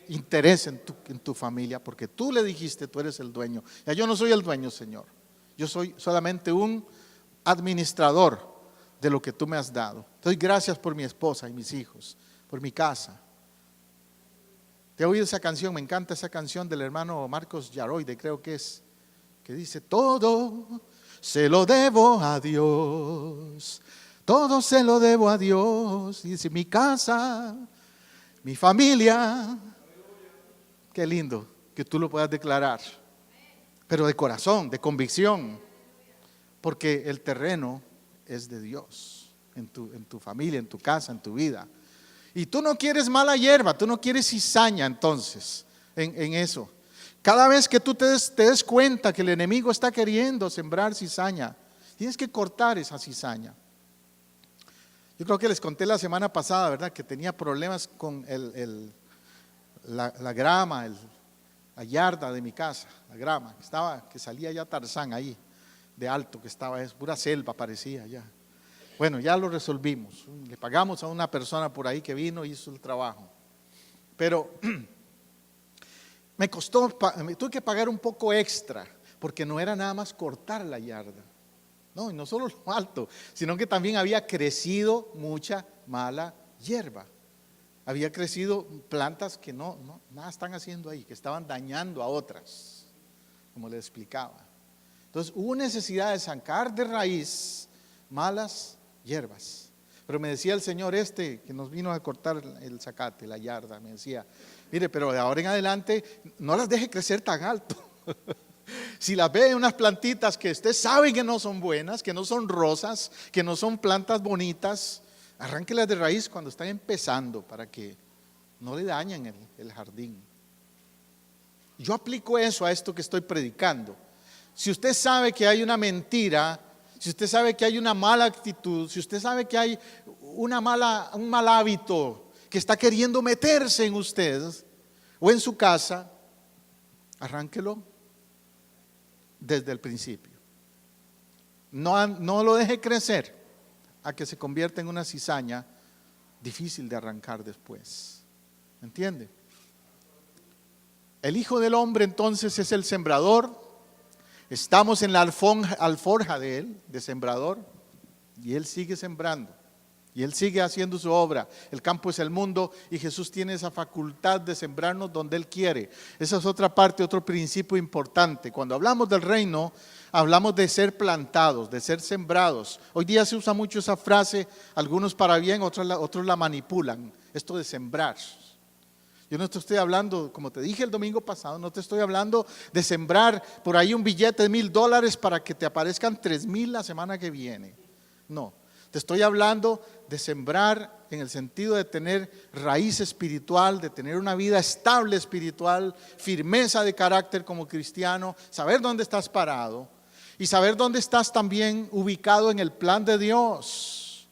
interés en tu familia. Porque tú le dijiste, tú eres el dueño. Ya yo no soy el dueño, Señor. Yo soy solamente un administrador de lo que tú me has dado. Te doy gracias por mi esposa y mis hijos, por mi casa. ¿Te has oído esa canción? Me encanta esa canción del hermano Marcos Yaroide, creo que es, que dice, todo se lo debo a Dios, todo se lo debo a Dios. Y dice, mi casa, mi familia. Qué lindo que tú lo puedas declarar, pero de corazón, de convicción, porque el terreno es de Dios, en tu familia, en tu casa, en tu vida. Y tú no quieres mala hierba, tú no quieres cizaña entonces en eso. Cada vez que tú te des cuenta que el enemigo está queriendo sembrar cizaña, tienes que cortar esa cizaña. Yo creo que les conté la semana pasada, ¿verdad? Que tenía problemas con la grama, la yarda de mi casa, la grama, que salía ya Tarzán ahí, de alto que estaba, es pura selva parecía ya. Bueno, ya lo resolvimos, le pagamos a una persona por ahí que vino y hizo el trabajo. Pero me tuve que pagar un poco extra, porque no era nada más cortar la yarda. No, y no solo lo alto, sino que también había crecido mucha mala hierba. Había crecido plantas que nada están haciendo ahí, que estaban dañando a otras, como les explicaba. Entonces hubo necesidad de sacar de raíz malas hierbas. Pero me decía el señor que nos vino a cortar el zacate, la yarda, me decía, mire, pero de ahora en adelante no las deje crecer tan alto. Si las ve unas plantitas que usted sabe que no son buenas, que no son rosas, que no son plantas bonitas, arránquelas de raíz cuando están empezando para que no le dañan el jardín. Yo aplico eso a esto que estoy predicando. Si usted sabe que hay una mentira, si usted sabe que hay una mala actitud, si usted sabe que hay un mal hábito que está queriendo meterse en usted o en su casa, arránquelo desde el principio. No lo deje crecer a que se convierta en una cizaña difícil de arrancar después. ¿Me entiende? El Hijo del Hombre entonces es el sembrador. Estamos en la alforja de Él, de sembrador, y Él sigue sembrando. Y Él sigue haciendo su obra. El campo es el mundo y Jesús tiene esa facultad de sembrarnos donde Él quiere. Esa es otra parte, otro principio importante. Cuando hablamos del reino, hablamos de ser plantados, de ser sembrados. Hoy día se usa mucho esa frase, algunos para bien, otros la manipulan. Esto de sembrar. Yo no te estoy hablando, como te dije el domingo pasado, no te estoy hablando de sembrar por ahí un billete de $1,000 para que te aparezcan 3,000 la semana que viene. No. Te estoy hablando de sembrar en el sentido de tener raíz espiritual, de tener una vida estable espiritual, firmeza de carácter como cristiano, saber dónde estás parado y saber dónde estás también ubicado en el plan de Dios.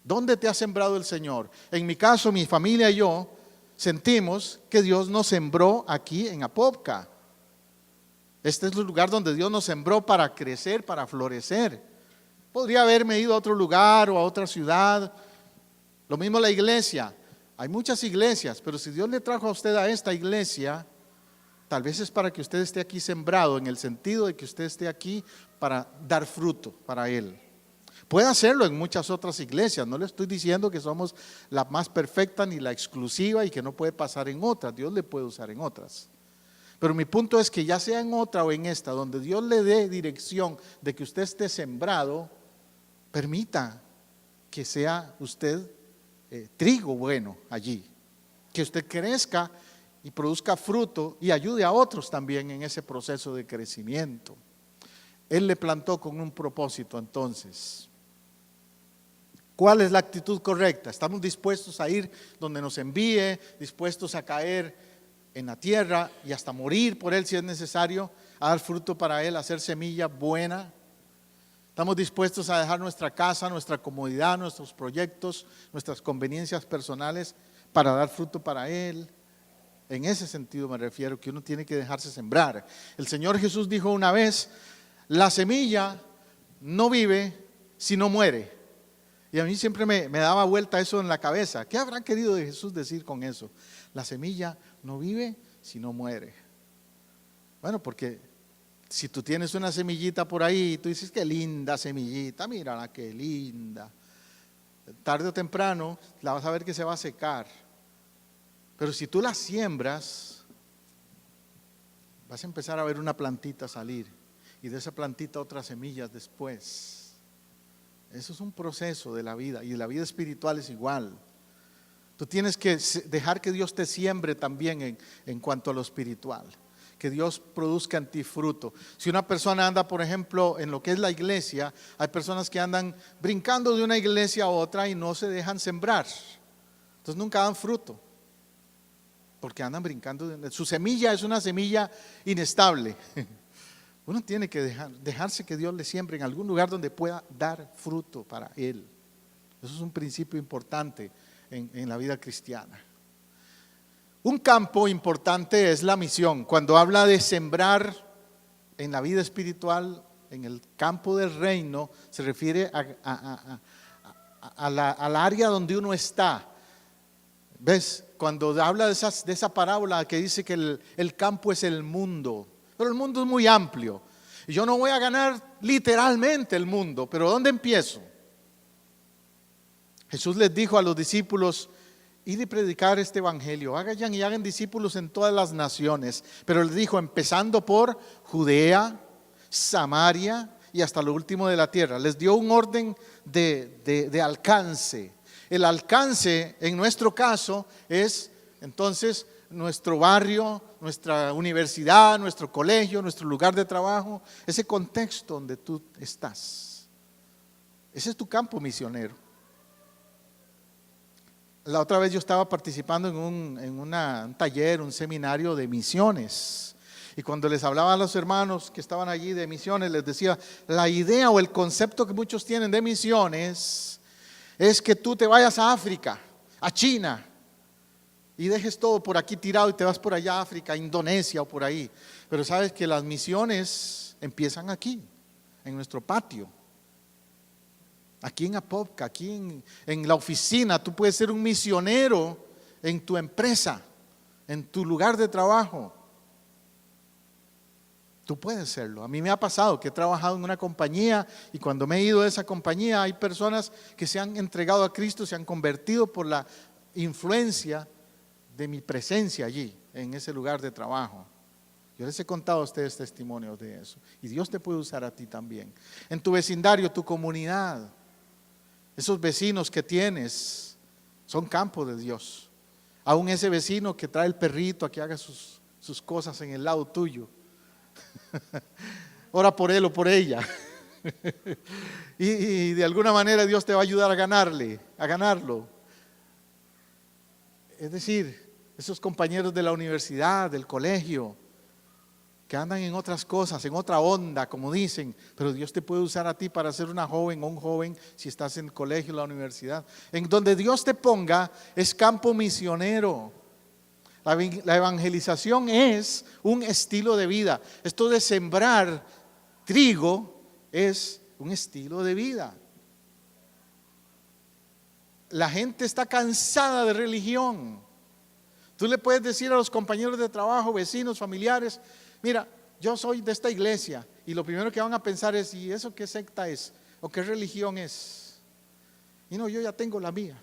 ¿Dónde te ha sembrado el Señor? En mi caso, mi familia y yo sentimos que Dios nos sembró aquí en Apopka. Este es el lugar donde Dios nos sembró para crecer, para florecer. Podría haberme ido a otro lugar o a otra ciudad. Lo mismo la iglesia. Hay muchas iglesias, pero si Dios le trajo a usted a esta iglesia, tal vez es para que usted esté aquí sembrado, en el sentido de que usted esté aquí para dar fruto para Él. Puede hacerlo en muchas otras iglesias. No le estoy diciendo que somos la más perfecta ni la exclusiva y que no puede pasar en otras. Dios le puede usar en otras. Pero mi punto es que ya sea en otra o en esta, donde Dios le dé dirección de que usted esté sembrado, permita que sea usted trigo bueno allí, que usted crezca y produzca fruto y ayude a otros también en ese proceso de crecimiento. Él le plantó con un propósito entonces. ¿Cuál es la actitud correcta? ¿Estamos dispuestos a ir donde nos envíe, dispuestos a caer en la tierra y hasta morir por Él si es necesario, a dar fruto para Él, a hacer semilla buena? ¿Estamos dispuestos a dejar nuestra casa, nuestra comodidad, nuestros proyectos, nuestras conveniencias personales para dar fruto para Él? En ese sentido me refiero, que uno tiene que dejarse sembrar. El Señor Jesús dijo una vez, la semilla no vive si no muere. Y a mí siempre me daba vuelta eso en la cabeza. ¿Qué habrá querido Jesús decir con eso? La semilla no vive si no muere. Bueno, porque si tú tienes una semillita por ahí y tú dices, qué linda semillita, mírala, qué linda. Tarde o temprano la vas a ver que se va a secar. Pero si tú la siembras, vas a empezar a ver una plantita salir. Y de esa plantita otras semillas después. Eso es un proceso de la vida. Y la vida espiritual es igual. Tú tienes que dejar que Dios te siembre también en cuanto a lo espiritual. Que Dios produzca en ti fruto. Si una persona anda, por ejemplo, en lo que es la iglesia, hay personas que andan brincando de una iglesia a otra y no se dejan sembrar. Entonces nunca dan fruto. Porque andan brincando. Su semilla es una semilla inestable. Uno tiene que dejarse que Dios le siembre en algún lugar donde pueda dar fruto para Él. Eso es un principio importante en la vida cristiana. Un campo importante es la misión. Cuando habla de sembrar en la vida espiritual, en el campo del reino, se refiere al área donde uno está. ¿Ves? Cuando habla de esa parábola que dice que el campo es el mundo, pero el mundo es muy amplio. Y yo no voy a ganar literalmente el mundo, pero ¿dónde empiezo? Jesús les dijo a los discípulos, id y predicar este evangelio, hagan y hagan discípulos en todas las naciones. Pero les dijo, empezando por Judea, Samaria y hasta lo último de la tierra. Les dio un orden de alcance. El alcance en nuestro caso es entonces nuestro barrio, nuestra universidad, nuestro colegio, nuestro lugar de trabajo, ese contexto donde tú estás. Ese es tu campo misionero. La otra vez yo estaba participando en un taller, un seminario de misiones. Y cuando les hablaba a los hermanos que estaban allí de misiones, les decía, la idea o el concepto que muchos tienen de misiones es que tú te vayas a África, a China, y dejes todo por aquí tirado y te vas por allá a África, a Indonesia o por ahí. Pero sabes que las misiones empiezan aquí, en nuestro patio. Aquí en Apopka, aquí en la oficina, tú puedes ser un misionero en tu empresa, en tu lugar de trabajo. Tú puedes serlo. A mí me ha pasado que he trabajado en una compañía y cuando me he ido de esa compañía hay personas que se han entregado a Cristo, se han convertido por la influencia de mi presencia allí, en ese lugar de trabajo. Yo les he contado a ustedes testimonios de eso. Y Dios te puede usar a ti también. En tu vecindario, tu comunidad. Esos vecinos que tienes son campo de Dios. Aún ese vecino que trae el perrito a que haga sus cosas en el lado tuyo. Ora por él o por ella. y de alguna manera Dios te va a ayudar a ganarlo. Es decir, esos compañeros de la universidad, del colegio, que andan en otras cosas, en otra onda, como dicen, pero Dios te puede usar a ti para ser una joven o un joven si estás en el colegio o la universidad. En donde Dios te ponga es campo misionero. La evangelización es un estilo de vida. Esto de sembrar trigo es un estilo de vida. La gente está cansada de religión. Tú le puedes decir a los compañeros de trabajo, vecinos, familiares, mira, yo soy de esta iglesia, y lo primero que van a pensar es, ¿y eso qué secta es? ¿O qué religión es? Y no, yo ya tengo la mía,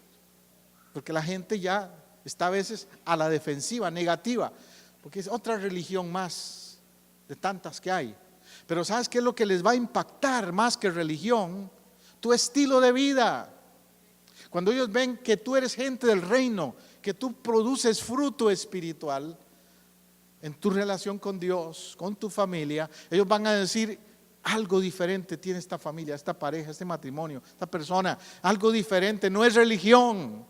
porque la gente ya está a veces a la defensiva, negativa, porque es otra religión más de tantas que hay. Pero ¿sabes qué es lo que les va a impactar más que religión? Tu estilo de vida. Cuando ellos ven que tú eres gente del reino, que tú produces fruto espiritual en tu relación con Dios, con tu familia, ellos van a decir, algo diferente tiene esta familia, esta pareja, este matrimonio, esta persona, algo diferente, no es religión,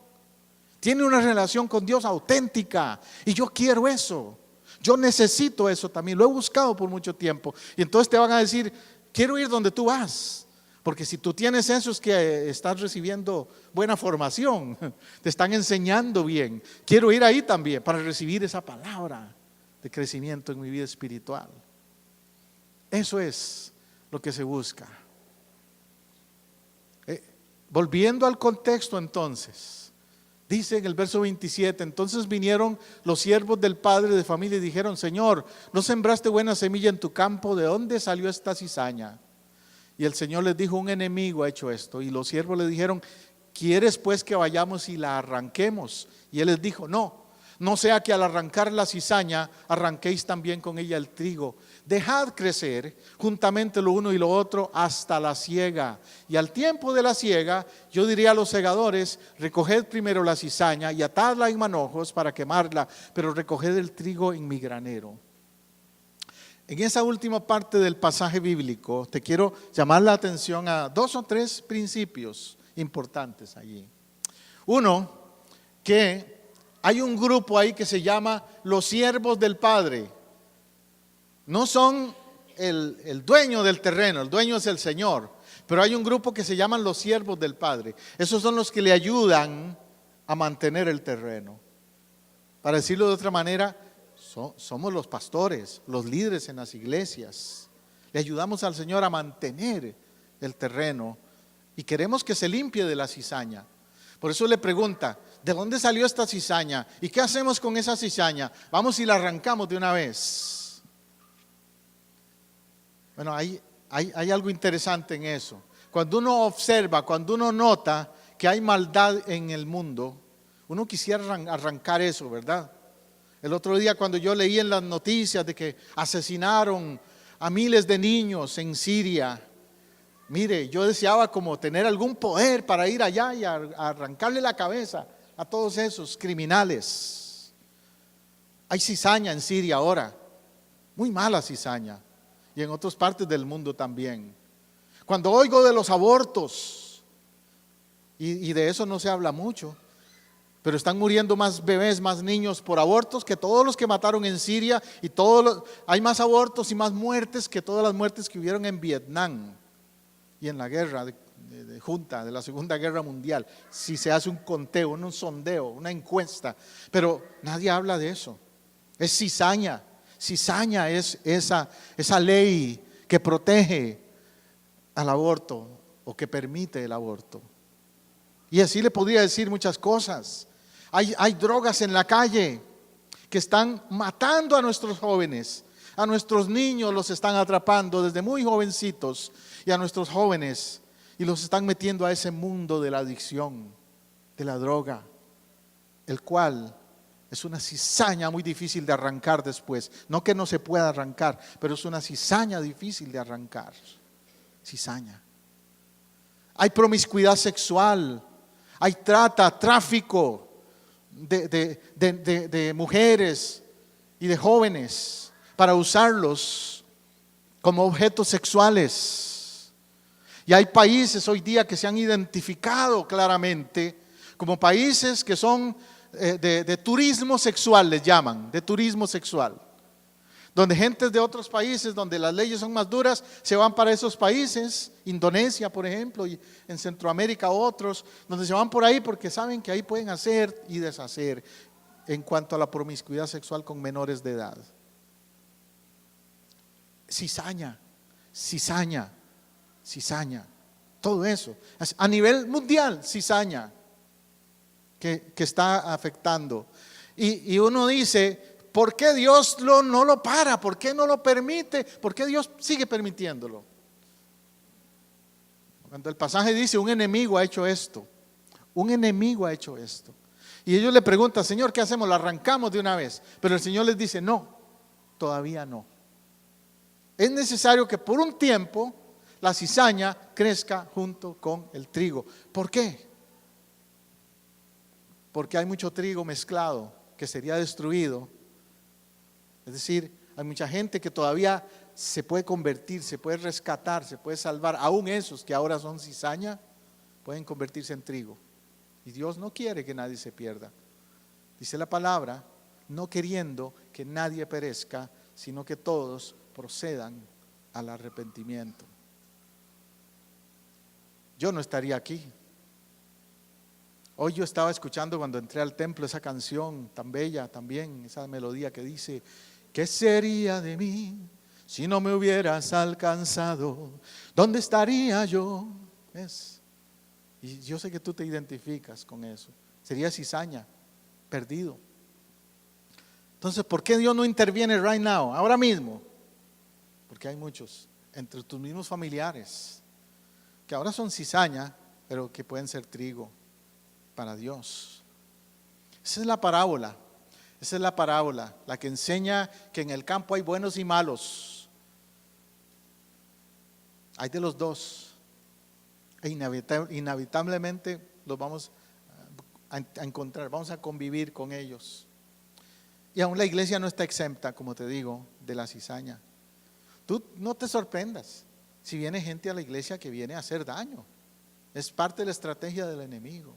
tiene una relación con Dios auténtica y yo quiero eso, yo necesito eso también, lo he buscado por mucho tiempo. Y entonces te van a decir, quiero ir donde tú vas, porque si tú tienes eso es que estás recibiendo buena formación, te están enseñando bien, quiero ir ahí también para recibir esa palabra de crecimiento en mi vida espiritual. Eso es lo que se busca. Volviendo al contexto entonces, dice en el verso 27, entonces vinieron los siervos del padre de familia y dijeron, Señor, ¿no sembraste buena semilla en tu campo? ¿De dónde salió esta cizaña? Y el Señor les dijo, un enemigo ha hecho esto. Y los siervos le dijeron, ¿quieres pues que vayamos y la arranquemos? Y él les dijo, no sea que al arrancar la cizaña arranquéis también con ella el trigo. Dejad crecer juntamente lo uno y lo otro hasta la siega. Y al tiempo de la siega, yo diría a los segadores, recoged primero la cizaña y atadla en manojos para quemarla, pero recoged el trigo en mi granero. En esa última parte del pasaje bíblico, te quiero llamar la atención a 2 o 3 principios importantes allí. Uno, que hay un grupo ahí que se llama los siervos del Padre. No son el dueño del terreno, el dueño es el Señor, pero hay un grupo que se llaman los siervos del Padre. Esos son los que le ayudan a mantener el terreno. Para decirlo de otra manera, somos los pastores, los líderes en las iglesias. Le ayudamos al Señor a mantener el terreno y queremos que se limpie de la cizaña. Por eso le pregunta, ¿de dónde salió esta cizaña? ¿Y qué hacemos con esa cizaña? Vamos y la arrancamos de una vez. Bueno, hay algo interesante en eso. Cuando uno observa, cuando uno nota que hay maldad en el mundo, uno quisiera arrancar eso, ¿verdad? El otro día cuando yo leí en las noticias de que asesinaron a miles de niños en Siria, mire, yo deseaba como tener algún poder para ir allá y arrancarle la cabeza a todos esos criminales. Hay cizaña en Siria ahora, muy mala cizaña, y en otras partes del mundo también. Cuando oigo de los abortos, y de eso no se habla mucho, Pero están muriendo más bebés, más niños por abortos que todos los que mataron en Siria, y hay más abortos y más muertes que todas las muertes que hubieron en Vietnam y en la guerra de junta de la Segunda Guerra Mundial. Si se hace un conteo, un sondeo, una encuesta, pero nadie habla de eso. Es cizaña. Cizaña es esa ley que protege al aborto o que permite el aborto. Y así le podría decir muchas cosas. Hay drogas en la calle que están matando a nuestros jóvenes, a nuestros niños los están atrapando desde muy jovencitos, y a nuestros jóvenes, y los están metiendo a ese mundo de la adicción, de la droga, el cual es una cizaña muy difícil de arrancar después. No que no se pueda arrancar, pero es una cizaña difícil de arrancar. Cizaña. Hay promiscuidad sexual, hay tráfico de mujeres y de jóvenes para usarlos como objetos sexuales. Y hay países hoy día que se han identificado claramente como países que son de turismo sexual, les llaman, de turismo sexual, donde gentes de otros países, donde las leyes son más duras, se van para esos países, Indonesia por ejemplo, y en Centroamérica otros, donde se van por ahí porque saben que ahí pueden hacer y deshacer en cuanto a la promiscuidad sexual con menores de edad. Cizaña, todo eso, a nivel mundial, cizaña que está afectando. Y uno dice, ¿por qué Dios no lo para? ¿Por qué no lo permite? ¿Por qué Dios sigue permitiéndolo? Cuando el pasaje dice, un enemigo ha hecho esto. Un enemigo ha hecho esto. Y ellos le preguntan, Señor, ¿qué hacemos? ¿Lo arrancamos de una vez? Pero el Señor les dice, no, todavía no. Es necesario que por un tiempo la cizaña crezca junto con el trigo. ¿Por qué? Porque hay mucho trigo mezclado que sería destruido. Es decir, hay mucha gente que todavía se puede convertir, se puede rescatar, se puede salvar. Aún esos que ahora son cizaña pueden convertirse en trigo. Y Dios no quiere que nadie se pierda. Dice la palabra, no queriendo que nadie perezca, sino que todos procedan al arrepentimiento. Yo no estaría aquí. Hoy yo estaba escuchando cuando entré al templo esa canción tan bella también, esa melodía que dice, ¿qué sería de mí si no me hubieras alcanzado? ¿Dónde estaría yo? ¿Ves? Y yo sé que tú te identificas con eso. Sería cizaña, perdido. Entonces, ¿por qué Dios no interviene right now, ahora mismo? Porque hay muchos, entre tus mismos familiares, que ahora son cizaña, pero que pueden ser trigo para Dios. Esa es la parábola. Esa es la parábola, la que enseña que en el campo hay buenos y malos. Hay de los dos. E inevitablemente los vamos a encontrar, vamos a convivir con ellos. Y aún la iglesia no está exenta, como te digo, de la cizaña. Tú no te sorprendas si viene gente a la iglesia que viene a hacer daño. Es parte de la estrategia del enemigo.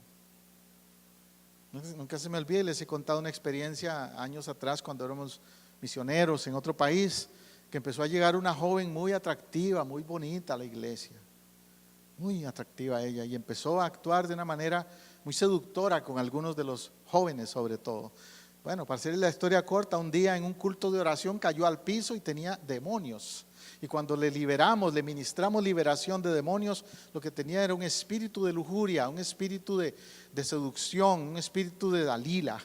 Nunca se me olvide, les he contado una experiencia años atrás cuando éramos misioneros en otro país, que empezó a llegar una joven muy atractiva, muy bonita a la iglesia, muy atractiva ella, y empezó a actuar de una manera muy seductora con algunos de los jóvenes sobre todo. Bueno, para hacerles la historia corta, un día en un culto de oración cayó al piso y tenía demonios. Y cuando le ministramos liberación de demonios, lo que tenía era un espíritu de lujuria, un espíritu de seducción, un espíritu de Dalila.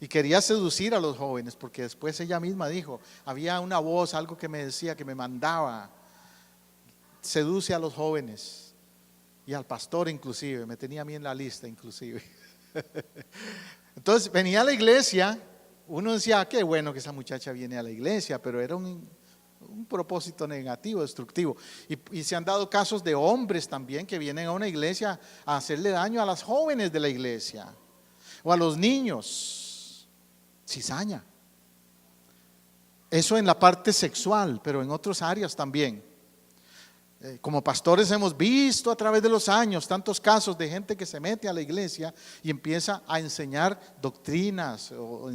Y quería seducir a los jóvenes, porque después ella misma dijo, había una voz, algo que me decía, que me mandaba, seduce a los jóvenes. Y al pastor inclusive, me tenía a mí en la lista inclusive. Entonces venía a la iglesia, uno decía, qué bueno que esa muchacha viene a la iglesia, pero era un propósito negativo, destructivo. Y se han dado casos de hombres también que vienen a una iglesia a hacerle daño a las jóvenes de la iglesia o a los niños. Cizaña. Eso en la parte sexual, pero en otras áreas también. Como pastores hemos visto a través de los años tantos casos de gente que se mete a la iglesia y empieza a enseñar doctrinas o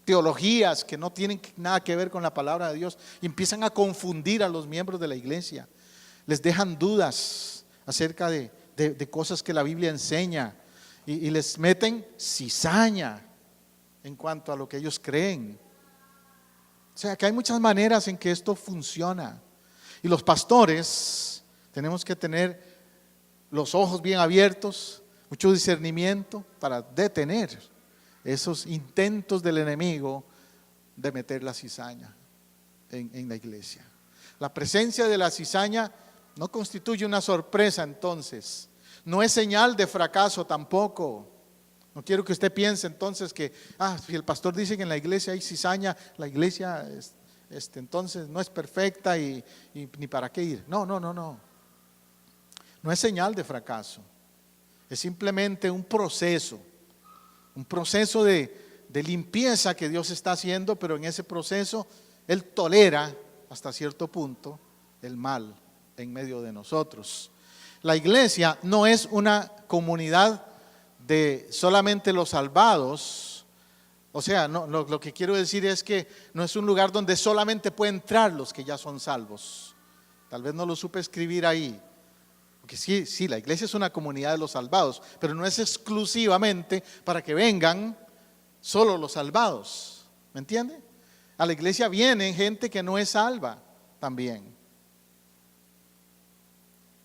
teologías que no tienen nada que ver con la palabra de Dios y empiezan a confundir a los miembros de la iglesia. Les dejan dudas acerca de cosas que la Biblia enseña y les meten cizaña en cuanto a lo que ellos creen. O sea, que hay muchas maneras en que esto funciona. Y los pastores tenemos que tener los ojos bien abiertos, mucho discernimiento para detener esos intentos del enemigo de meter la cizaña en la iglesia. La presencia de la cizaña no constituye una sorpresa entonces, no es señal de fracaso tampoco. No quiero que usted piense entonces que, si el pastor dice que en la iglesia hay cizaña, la iglesia entonces no es perfecta y ni para qué ir. No. No es señal de fracaso. Es simplemente un proceso de limpieza que Dios está haciendo, pero en ese proceso Él tolera hasta cierto punto el mal en medio de nosotros. La iglesia no es una comunidad de solamente los salvados. O sea, no, lo que quiero decir es que no es un lugar donde solamente pueden entrar los que ya son salvos. Tal vez no lo supe escribir ahí. Porque sí, la iglesia es una comunidad de los salvados, pero no es exclusivamente para que vengan solo los salvados. ¿Me entiende? A la iglesia viene gente que no es salva también,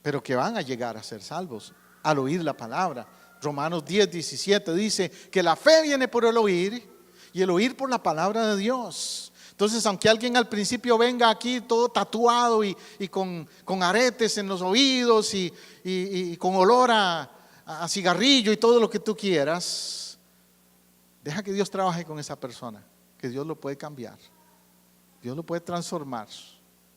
pero que van a llegar a ser salvos al oír la palabra. Romanos 10:17 dice que la fe viene por el oír y el oír por la palabra de Dios. Entonces, aunque alguien al principio venga aquí todo tatuado y con aretes en los oídos y con olor a cigarrillo y todo lo que tú quieras, deja que Dios trabaje con esa persona, que Dios lo puede cambiar, Dios lo puede transformar.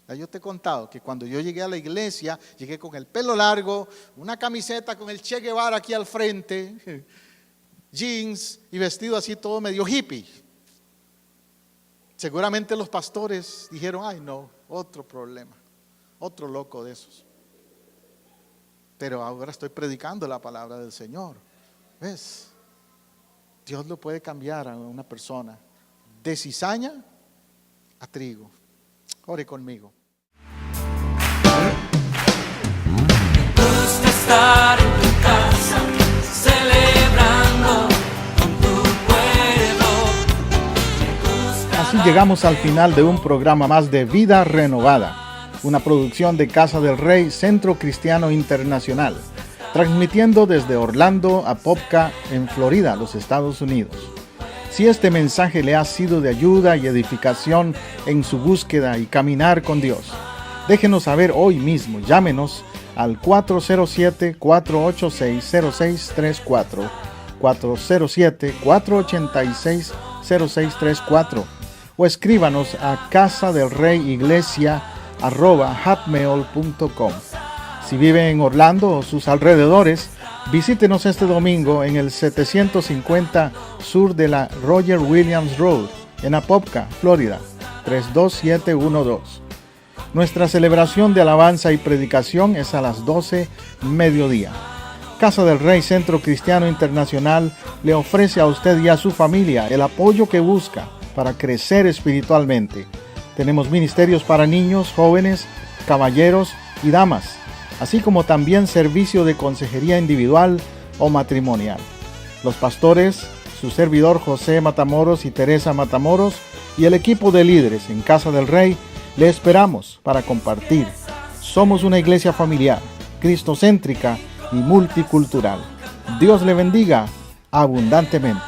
Ya yo te he contado que cuando yo llegué a la iglesia, llegué con el pelo largo, una camiseta con el Che Guevara aquí al frente, jeans y vestido así todo medio hippie. Seguramente los pastores dijeron, ay no, otro problema, otro loco de esos. Pero ahora estoy predicando la palabra del Señor. ¿Ves? Dios lo puede cambiar a una persona de cizaña a trigo. Ore conmigo. Gusta estar en tu casa, celebrando con tu pueblo. Así llegamos al final de un programa más de Vida Renovada, una producción de Casa del Rey Centro Cristiano Internacional, transmitiendo desde Orlando, Apopka, en Florida, los Estados Unidos. Si este mensaje le ha sido de ayuda y edificación en su búsqueda y caminar con Dios, déjenos saber hoy mismo. Llámenos al 407-486-0634, 407-486-0634, o escríbanos a casadelreyiglesia@hotmail.com. Si vive en Orlando o sus alrededores, visítenos este domingo en el 750 sur de la Roger Williams Road, en Apopka, Florida, 32712. Nuestra celebración de alabanza y predicación es a las 12 mediodía. Casa del Rey Centro Cristiano Internacional le ofrece a usted y a su familia el apoyo que busca para crecer espiritualmente. Tenemos ministerios para niños, jóvenes, caballeros y damas, así como también servicio de consejería individual o matrimonial. Los pastores, su servidor José Matamoros y Teresa Matamoros, y el equipo de líderes en Casa del Rey, le esperamos para compartir. Somos una iglesia familiar, cristocéntrica y multicultural. Dios le bendiga abundantemente.